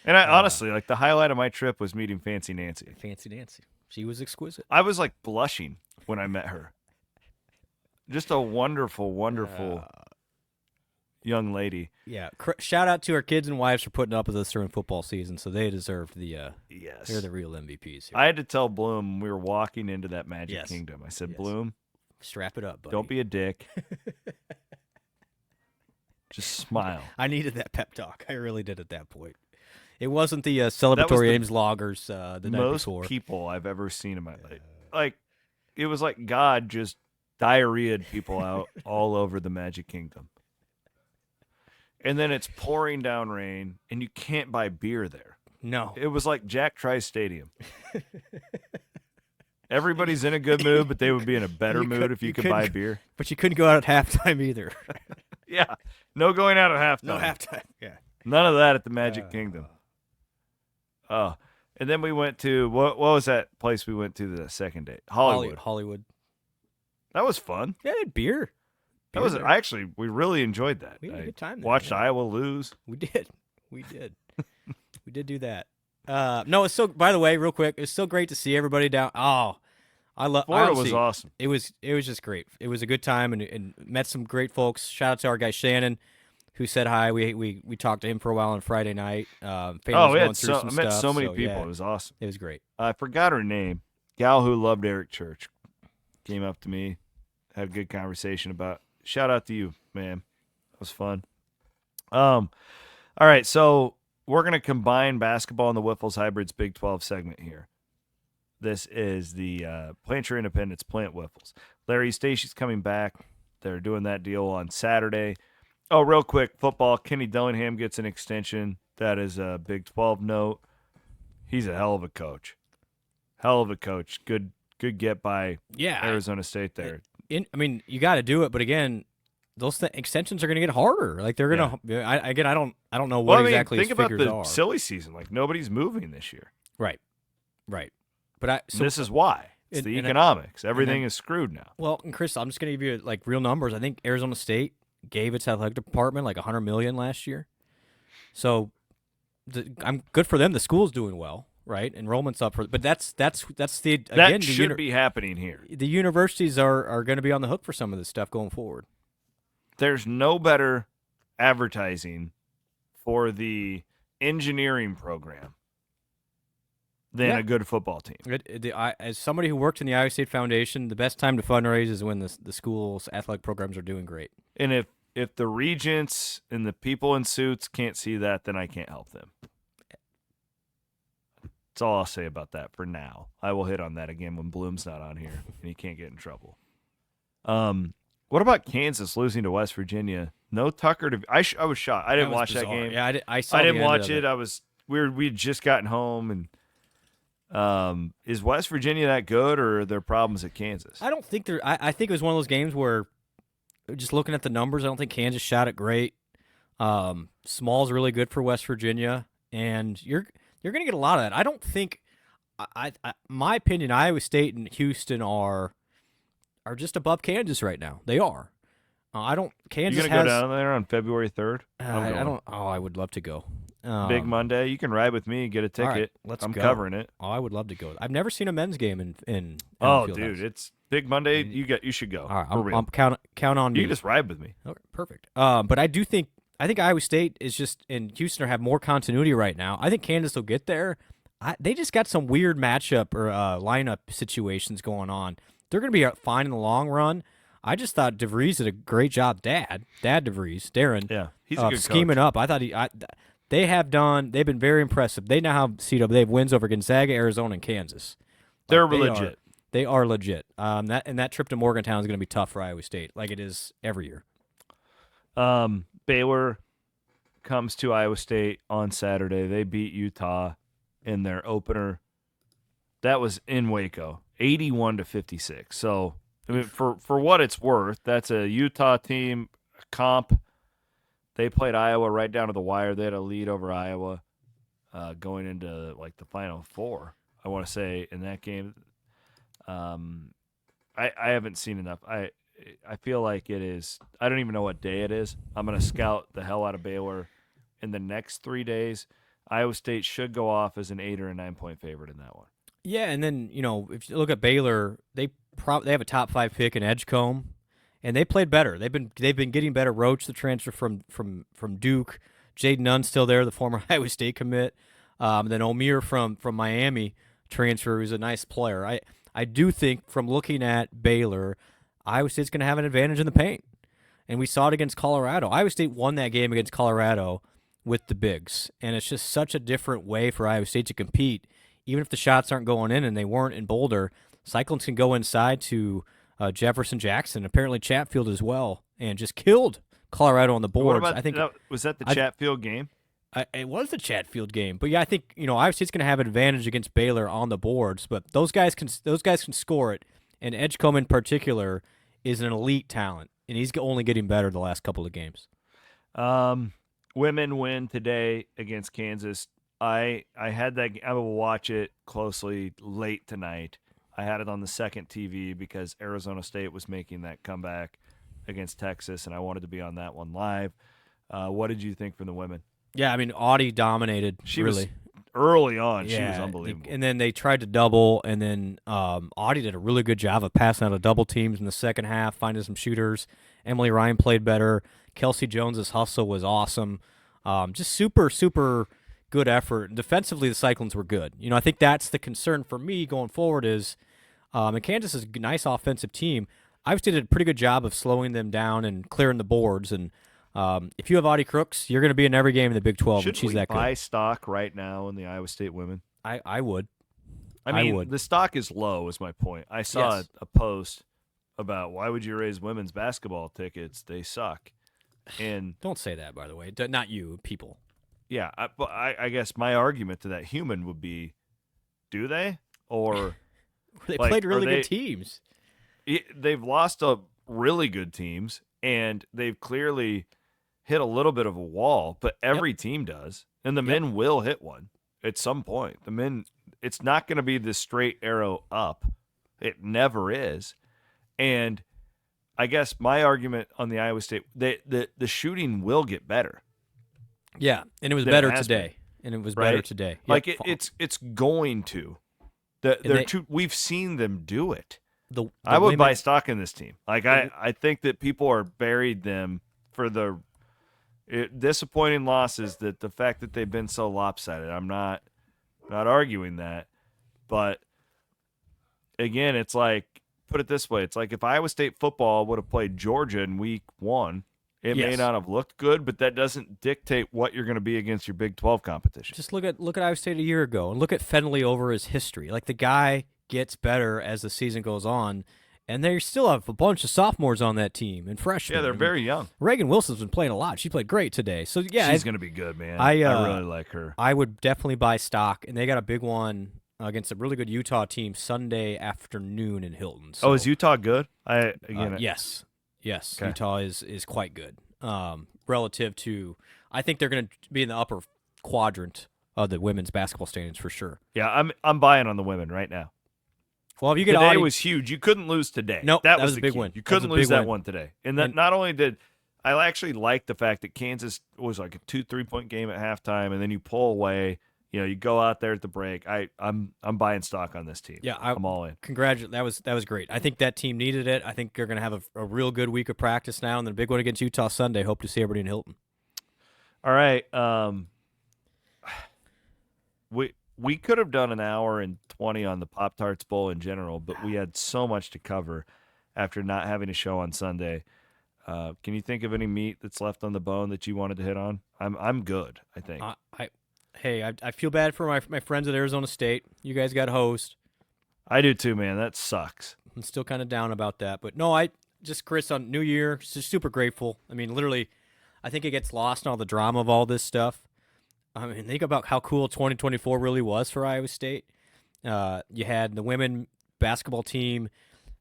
And I honestly, the highlight of my trip was meeting Fancy Nancy. Fancy Nancy. She was exquisite. I was blushing when I met her. Just a wonderful, wonderful young lady. Yeah. Shout out to our kids and wives for putting up with us during football season. So they deserve the. Yes. They're the real MVPs here. I had to tell Bloom when we were walking into that Magic Yes. Kingdom. I said, Yes. Bloom, strap it up, buddy. don't be a dick. Just smile. I needed that pep talk. I really did at that point. It wasn't the celebratory Ames loggers the night Most before. people I've ever seen in my life. Like, it was like God just diarrheaed people out all over the Magic Kingdom. And then it's pouring down rain, and you can't buy beer there. No. It was like Jack Trice Stadium. Everybody's in a good mood, but they would be in a better mood if you could buy beer. But you couldn't go out at halftime either. Yeah. No going out at halftime. No halftime. Yeah. None of that at the Magic Kingdom. Oh. And then we went to, what was that place we went to the second day? Hollywood. That was fun. Yeah, they had beer. That was we really enjoyed that. We had a good time there. Watched Iowa lose. We did. We did do that. No, it's so. By the way, real quick, it's so great to see everybody down. Oh, Florida was awesome. It was just great. It was a good time and met some great folks. Shout out to our guy Shannon, who said hi. We talked to him for a while on Friday night. I met so many people. Yeah, it was awesome. It was great. I forgot her name. Gal who loved Eric Church came up to me, had a good conversation about. Shout out to you, man. That was fun. All right, so we're going to combine basketball and the Wiffles Hybrids Big 12 segment here. This is the Plant Your Independence, Plant Wiffles. Larry Stacey's coming back. They're doing that deal on Saturday. Oh, real quick, football. Kenny Dillingham gets an extension. That is a Big 12 note. He's a hell of a coach. Good get by Arizona State there. You got to do it, but again, those extensions are going to get harder. Like they're going to. I don't know what exactly his figures are. Think about the silly season. Like nobody's moving this year. Right. But this is why. It's the economics. Everything is screwed now. Well, and Chris, I'm just going to give you like real numbers. I think Arizona State gave its athletic department like $100 million last year. So, I'm good for them. The school's doing well. Right, enrollment's up for, but that's the that should be happening here. The universities are going to be on the hook for some of this stuff going forward. There's no better advertising for the engineering program than a good football team. As somebody who worked in the Iowa State Foundation, the best time to fundraise is when the school's athletic programs are doing great. And if the regents and the people in suits can't see that, then I can't help them. That's all I'll say about that for now. I will hit on that again when Bloom's not on here and he can't get in trouble. What about Kansas losing to West Virginia? No Tucker to. I was shocked. I didn't watch that game. Yeah, I saw. I didn't watch it. I was weird. We had just gotten home, and is West Virginia that good, or are there problems at Kansas? I don't think they're. I think it was one of those games where, just looking at the numbers, I don't think Kansas shot it great. Small's really good for West Virginia, and you're going to get a lot of that. I don't think, my opinion, Iowa State and Houston are just above Kansas right now. They are. Kansas. You gonna go down there on February 3rd? I don't. Oh, I would love to go. Big Monday. You can ride with me. Get a ticket. Right, let's I'm go. Covering it. Oh, I would love to go. I've never seen a men's game in Oh, Field dude, House. it's Big Monday. You should go. All right, I'm count on me. You can just ride with me. Okay, perfect. But I think Iowa State is just in Houston have more continuity right now. I think Kansas will get there. They just got some weird matchup or lineup situations going on. They're going to be fine in the long run. I just thought DeVries did a great job. Dad DeVries, Darren. Yeah, he's a good scheming coach. up. I thought they've been very impressive. They now have CW. They have wins over Gonzaga, Arizona, and Kansas. They're legit. They are legit. That trip to Morgantown is going to be tough for Iowa State, like it is every year. Baylor comes to Iowa State on Saturday. They beat Utah in their opener. That was in Waco, 81-56. So, I mean, for what it's worth, that's a Utah team comp. They played Iowa right down to the wire. They had a lead over Iowa going into like the Final Four, I want to say, in that game. I haven't seen enough. I feel like it is – I don't even know what day it is. I'm going to scout the hell out of Baylor in the next 3 days. Iowa State should go off as an 8 or a 9-point favorite in that one. Yeah, and then, if you look at Baylor, they have a top 5 pick in Edgecombe, and they played better. They've been getting better. Roach, the transfer from Duke, Jaden Nunn's still there, the former Iowa State commit. Then Omir from Miami transfer, who's a nice player. I do think from looking at Baylor, Iowa State's going to have an advantage in the paint. And we saw it against Colorado. Iowa State won that game against Colorado with the bigs. And it's just such a different way for Iowa State to compete. Even if the shots aren't going in, and they weren't in Boulder, Cyclones can go inside to Jefferson Jackson, apparently Chatfield as well, and just killed Colorado on the boards. I think was that the Chatfield game? It was the Chatfield game, but yeah, I think Iowa State's going to have an advantage against Baylor on the boards, but those guys can score it, and Edgecombe in particular is an elite talent, and he's only getting better the last couple of games. Women win today against Kansas. I had that. I will watch it closely late tonight. I had it on the second TV because Arizona State was making that comeback against Texas, and I wanted to be on that one live. What did you think from the women? Yeah, I mean, Audie dominated. She really. was early on. Yeah, she was unbelievable. And then they tried to double, and then Audie did a really good job of passing out of double teams in the second half, finding some shooters. Emily Ryan played better. Kelsey Jones's hustle was awesome. Just super, super good effort. Defensively, the Cyclones were good. I think that's the concern for me going forward is, and Kansas is a nice offensive team. Iowa State did a pretty good job of slowing them down and clearing the boards. And if you have Audie Crooks, you're going to be in every game in the Big 12. Should she's we that good. buy stock right now in the Iowa State women? I would. I mean, would. The stock is low is my point. I saw a post about why would you raise women's basketball tickets? They suck. And don't say that, by the way. Not you, people. Yeah, I guess my argument to that human would be, do they? Or they played really good teams. They've lost a really good teams, and they've clearly hit a little bit of a wall, but every team does. And the men will hit one at some point. The men, it's not going to be this straight arrow up. It never is. And I guess my argument on the Iowa State, the shooting will get better. Yeah, and it was better today. And it was better today. Like it's going to. We've seen them do it. I would buy stock in this team. Like I think that people are buried them for the disappointing losses. That the fact that they've been so lopsided. I'm not arguing that, but again, it's like, put it this way: it's like if Iowa State football would have played Georgia in week 1. It may not have looked good, but that doesn't dictate what you're going to be against your Big 12 competition. Just look at Iowa State a year ago, and look at Fenley over his history. Like, the guy gets better as the season goes on, and they still have a bunch of sophomores on that team and freshmen. Yeah, they're very young. Reagan Wilson's been playing a lot. She played great today. So yeah, she's going to be good, man. I really like her. I would definitely buy stock, and they got a big one against a really good Utah team Sunday afternoon in Hilton. So, is Utah good? Yes. Okay. Utah is quite good. Relative to, I think they're going to be in the upper quadrant of the women's basketball standings for sure. Yeah, I'm buying on the women right now. Well, if you get today was huge. You couldn't lose today. No, that was the a big key. win. You couldn't lose that one today. And that not only did I actually like the fact that Kansas was like a 2-3 point game at halftime, and then you pull away. You go out there at the break. I'm buying stock on this team. Yeah, I'm all in. That was great. I think that team needed it. I think they're going to have a real good week of practice now, and then a big one against Utah Sunday. Hope to see everybody in Hilton. All right. We could have done an hour and 20 on the Pop-Tarts Bowl in general, but we had so much to cover after not having a show on Sunday. Can you think of any meat that's left on the bone that you wanted to hit on? I'm good, I think. I feel bad for my friends at Arizona State. You guys got hosed. I do too, man. That sucks. I'm still kind of down about that. But no, Chris, on New Year, just super grateful. I mean, literally, I think it gets lost in all the drama of all this stuff. I mean, think about how cool 2024 really was for Iowa State. You had the women basketball team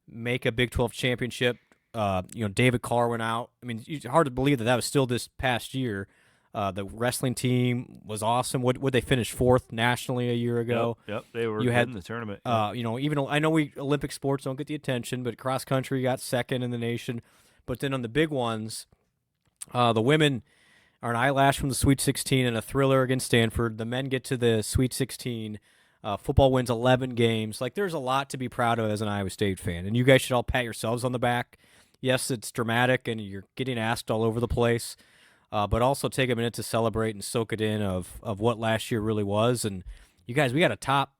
make a Big 12 championship. David Carr went out. I mean, it's hard to believe that was still this past year. The wrestling team was awesome. Would they finish 4th nationally a year ago? Yep. They were in the tournament. Even I know Olympic sports don't get the attention, but cross country got 2nd in the nation. But then on the big ones, the women are an eyelash from the Sweet 16 and a thriller against Stanford. The men get to the Sweet 16. Football wins 11 games. Like, there's a lot to be proud of as an Iowa State fan, and you guys should all pat yourselves on the back. Yes, it's dramatic and you're getting asked all over the place, but also take a minute to celebrate and soak it in of what last year really was. And you guys, we got a top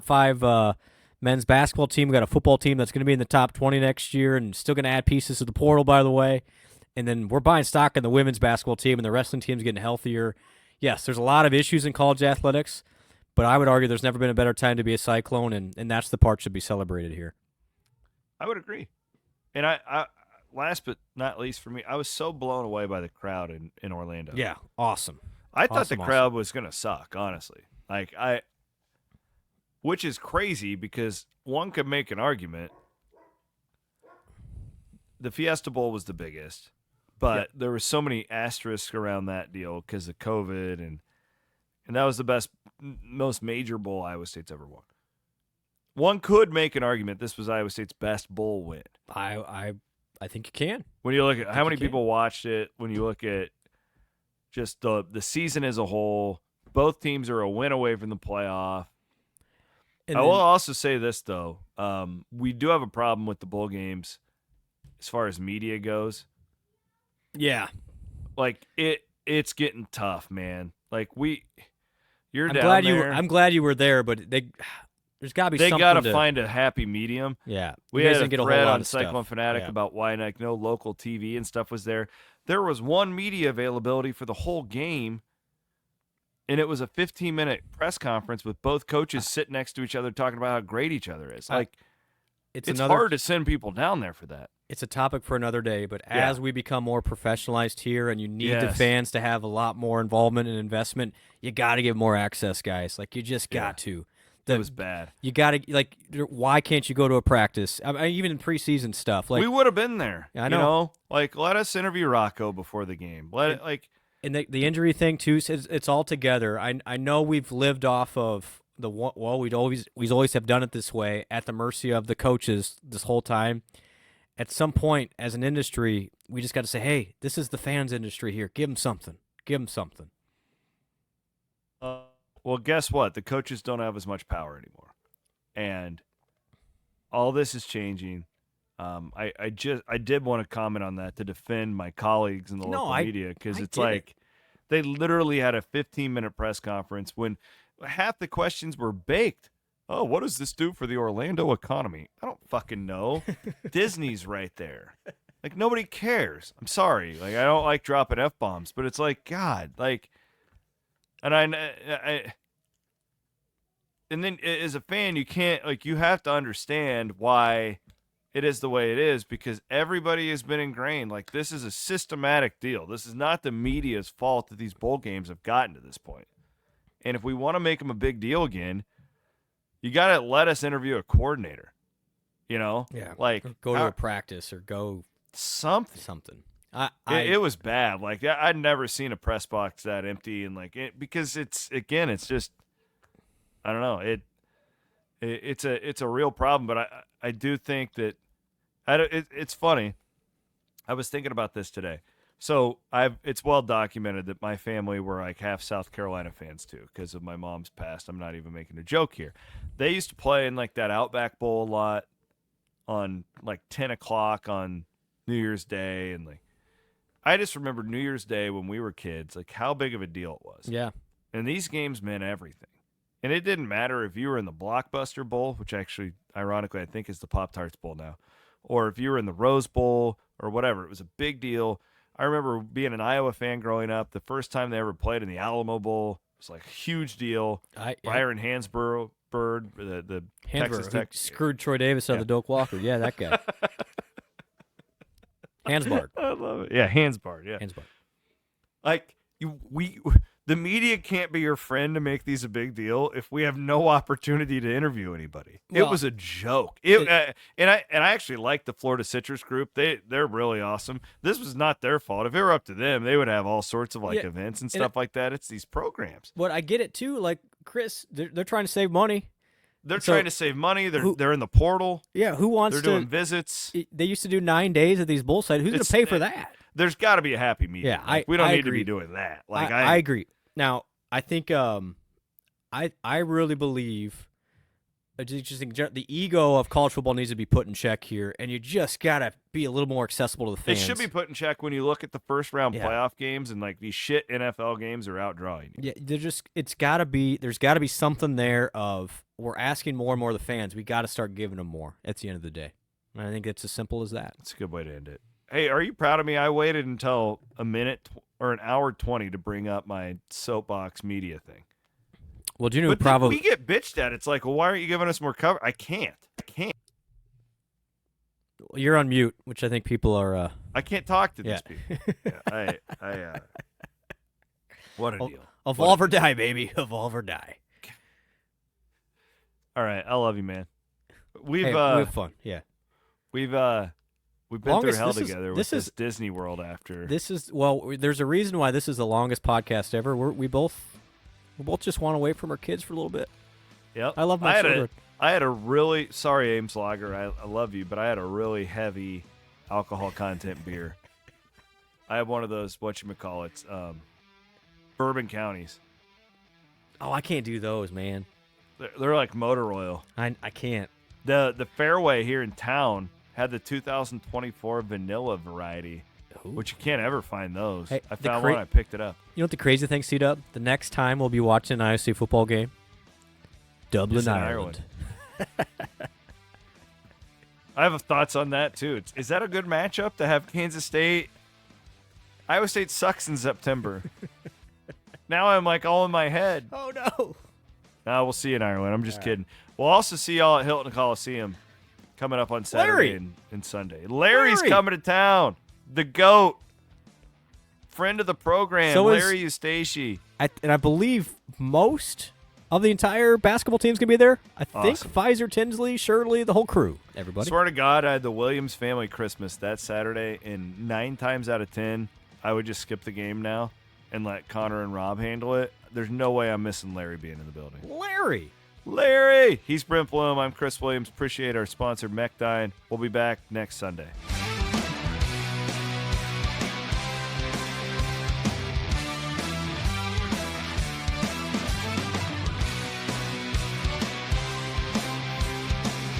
5 men's basketball team. We got a football team that's going to be in the top 20 next year and still going to add pieces to the portal, by the way. And then we're buying stock in the women's basketball team, and the wrestling team's getting healthier. Yes, there's a lot of issues in college athletics, but I would argue there's never been a better time to be a Cyclone, and that's the part should be celebrated here. I would agree. And I last but not least for me, I was so blown away by the crowd in Orlando. Yeah, awesome. I thought Awesome, the crowd was going to suck, honestly. Which is crazy because one could make an argument. The Fiesta Bowl was the biggest, but there were so many asterisks around that deal because of COVID, and that was the most major bowl Iowa State's ever won. One could make an argument this was Iowa State's best bowl win. I think you can. When you look at how many people watched it, when you look at just the season as a whole, both teams are a win away from the playoff. And I will also say this, though. We do have a problem with the bowl games as far as media goes. Yeah. Like, it's getting tough, man. Like, you're I'm down glad there. I'm glad you were there, but there's got to be something. They got to find a happy medium. Yeah. We You guys had a didn't get thread whole lot on of stuff. Cyclone Fanatic Yeah. about why no local TV and stuff was there. There was one media availability for the whole game, and it was a 15-minute press conference with both coaches sitting next to each other talking about how great each other is. It's hard to send people down there for that. It's a topic for another day, but as we become more professionalized here and you need the Yes. fans to have a lot more involvement and investment, you got to give more access, guys. Like, you just got to. It was bad. You got to, why can't you go to a practice? I mean, even in preseason stuff. Like, We would have been there. I know. Let us interview Rocco before the game. And the injury thing too, it's all together. I know we've lived off of we always have done it this way, at the mercy of the coaches this whole time. At some point, as an industry, we just got to say, hey, this is the fans industry here. Give them something. Give them something. Well, guess what? The coaches don't have as much power anymore, and all this is changing. I did want to comment on that to defend my colleagues in the local media, because it's like they literally had a 15-minute press conference when half the questions were baked. Oh, what does this do for the Orlando economy? I don't fucking know. Disney's right there. Like, nobody cares. I'm sorry. Like, I don't like dropping F-bombs, but it's like, God, like, and and then as a fan, you can't, like, you have to understand why it is the way it is, because everybody has been ingrained. Like, this is a systematic deal. This is not the media's fault that these bowl games have gotten to this point. And if we want to make them a big deal again, you got to let us interview a coordinator, Yeah. like Or go to a practice or go something. It was bad. Like, I'd never seen a press box that empty, and because it's just, I don't know. It's a real problem, but I do think that it's funny. I was thinking about this today. So it's well documented that my family were like half South Carolina fans too, because of my mom's past. I'm not even making a joke here. They used to play in like that Outback Bowl a lot on like 10 o'clock on New Year's Day, and like I just remember New Year's Day when we were kids, like how big of a deal it was. Yeah. And these games meant everything. And it didn't matter if you were in the Blockbuster Bowl, which actually, ironically, I think is the Pop-Tarts Bowl now, or if you were in the Rose Bowl or whatever. It was a big deal. I remember being an Iowa fan growing up. The first time they ever played in the Alamo Bowl was like a huge deal. Byron Hansborough, the Texas Tech. Screwed Troy Davis out of the Doak Walker. Yeah, that guy. Hansbard. I love it. Yeah, Hansbard. Yeah. Hansbard. Like, the media can't be your friend to make these a big deal if we have no opportunity to interview anybody. It was a joke. And I actually like the Florida Citrus Group. They're really awesome. This was not their fault. If it were up to them, they would have all sorts of events and stuff like that. It's these programs. But I get it too. Like, Chris, they're trying to save money. They're trying to save money. They're in the portal. Yeah, who wants to? They're doing visits. They used to do 9 days at these bowl sites. Who's going to pay for that? There's got to be a happy medium. Yeah, we don't I need agree. to be doing that. Like, I agree. Now, I think I really believe I just think the ego of college football needs to be put in check here, and you just gotta be a little more accessible to the It fans. should be put in check when you look at the first round Yeah. playoff games, and like these shit NFL games are outdrawing you. Yeah, there's gotta be something there of we're asking more and more of the fans. We gotta start giving them more at the end of the day. And I think it's as simple as that. That's a good way to end it. Hey, are you proud of me? I waited until a minute or an hour 20 to bring up my soapbox media thing. Well, do you know But probably we get bitched at. It's like, well, why aren't you giving us more cover? I can't. you're on mute, which I think people are. I can't talk to these Yeah. people. Yeah, what a deal. Evolve or die, baby. Evolve or die. All right, I love you, man. We have fun. Yeah. We've been Longest- through hell this is- together this with is- this Disney World after. There's a reason why this is the longest podcast ever. We both just want to wait from our kids for a little bit. Yep. I love my children. I had a really sorry, Ames Lager. I love you, but I had a really heavy alcohol content beer. I had one of those whatchamacallits, bourbon counties. Oh, I can't do those, man. They're like motor oil. I can't. The Fairway here in town had the 2024 vanilla variety, which you can't ever find those. Hey, I the found one. I picked it up. You know what the crazy thing, C-Dub? The next time we'll be watching an IOC football game, Dublin, It's in Ireland. I have thoughts on that too. Is that a good matchup to have Kansas State? Iowa State sucks in September. Now I'm like all in my head. Oh, no. We'll see you in Ireland. I'm just kidding. We'll also see y'all at Hilton Coliseum coming up on Saturday and Sunday. Larry's coming to town. The GOAT. Friend of the program, So is- Larry Eustace. And I believe most of the entire basketball team's going to be there. I think Awesome. Pfizer, Tinsley, Shirley, the whole crew. Everybody. Swear to God, I had the Williams family Christmas that Saturday, and 9 times out of 10, I would just skip the game now and let Connor and Rob handle it. There's no way I'm missing Larry being in the building. Larry! He's Brent Blum. I'm Chris Williams. Appreciate our sponsor, Mechdyne. We'll be back next Sunday.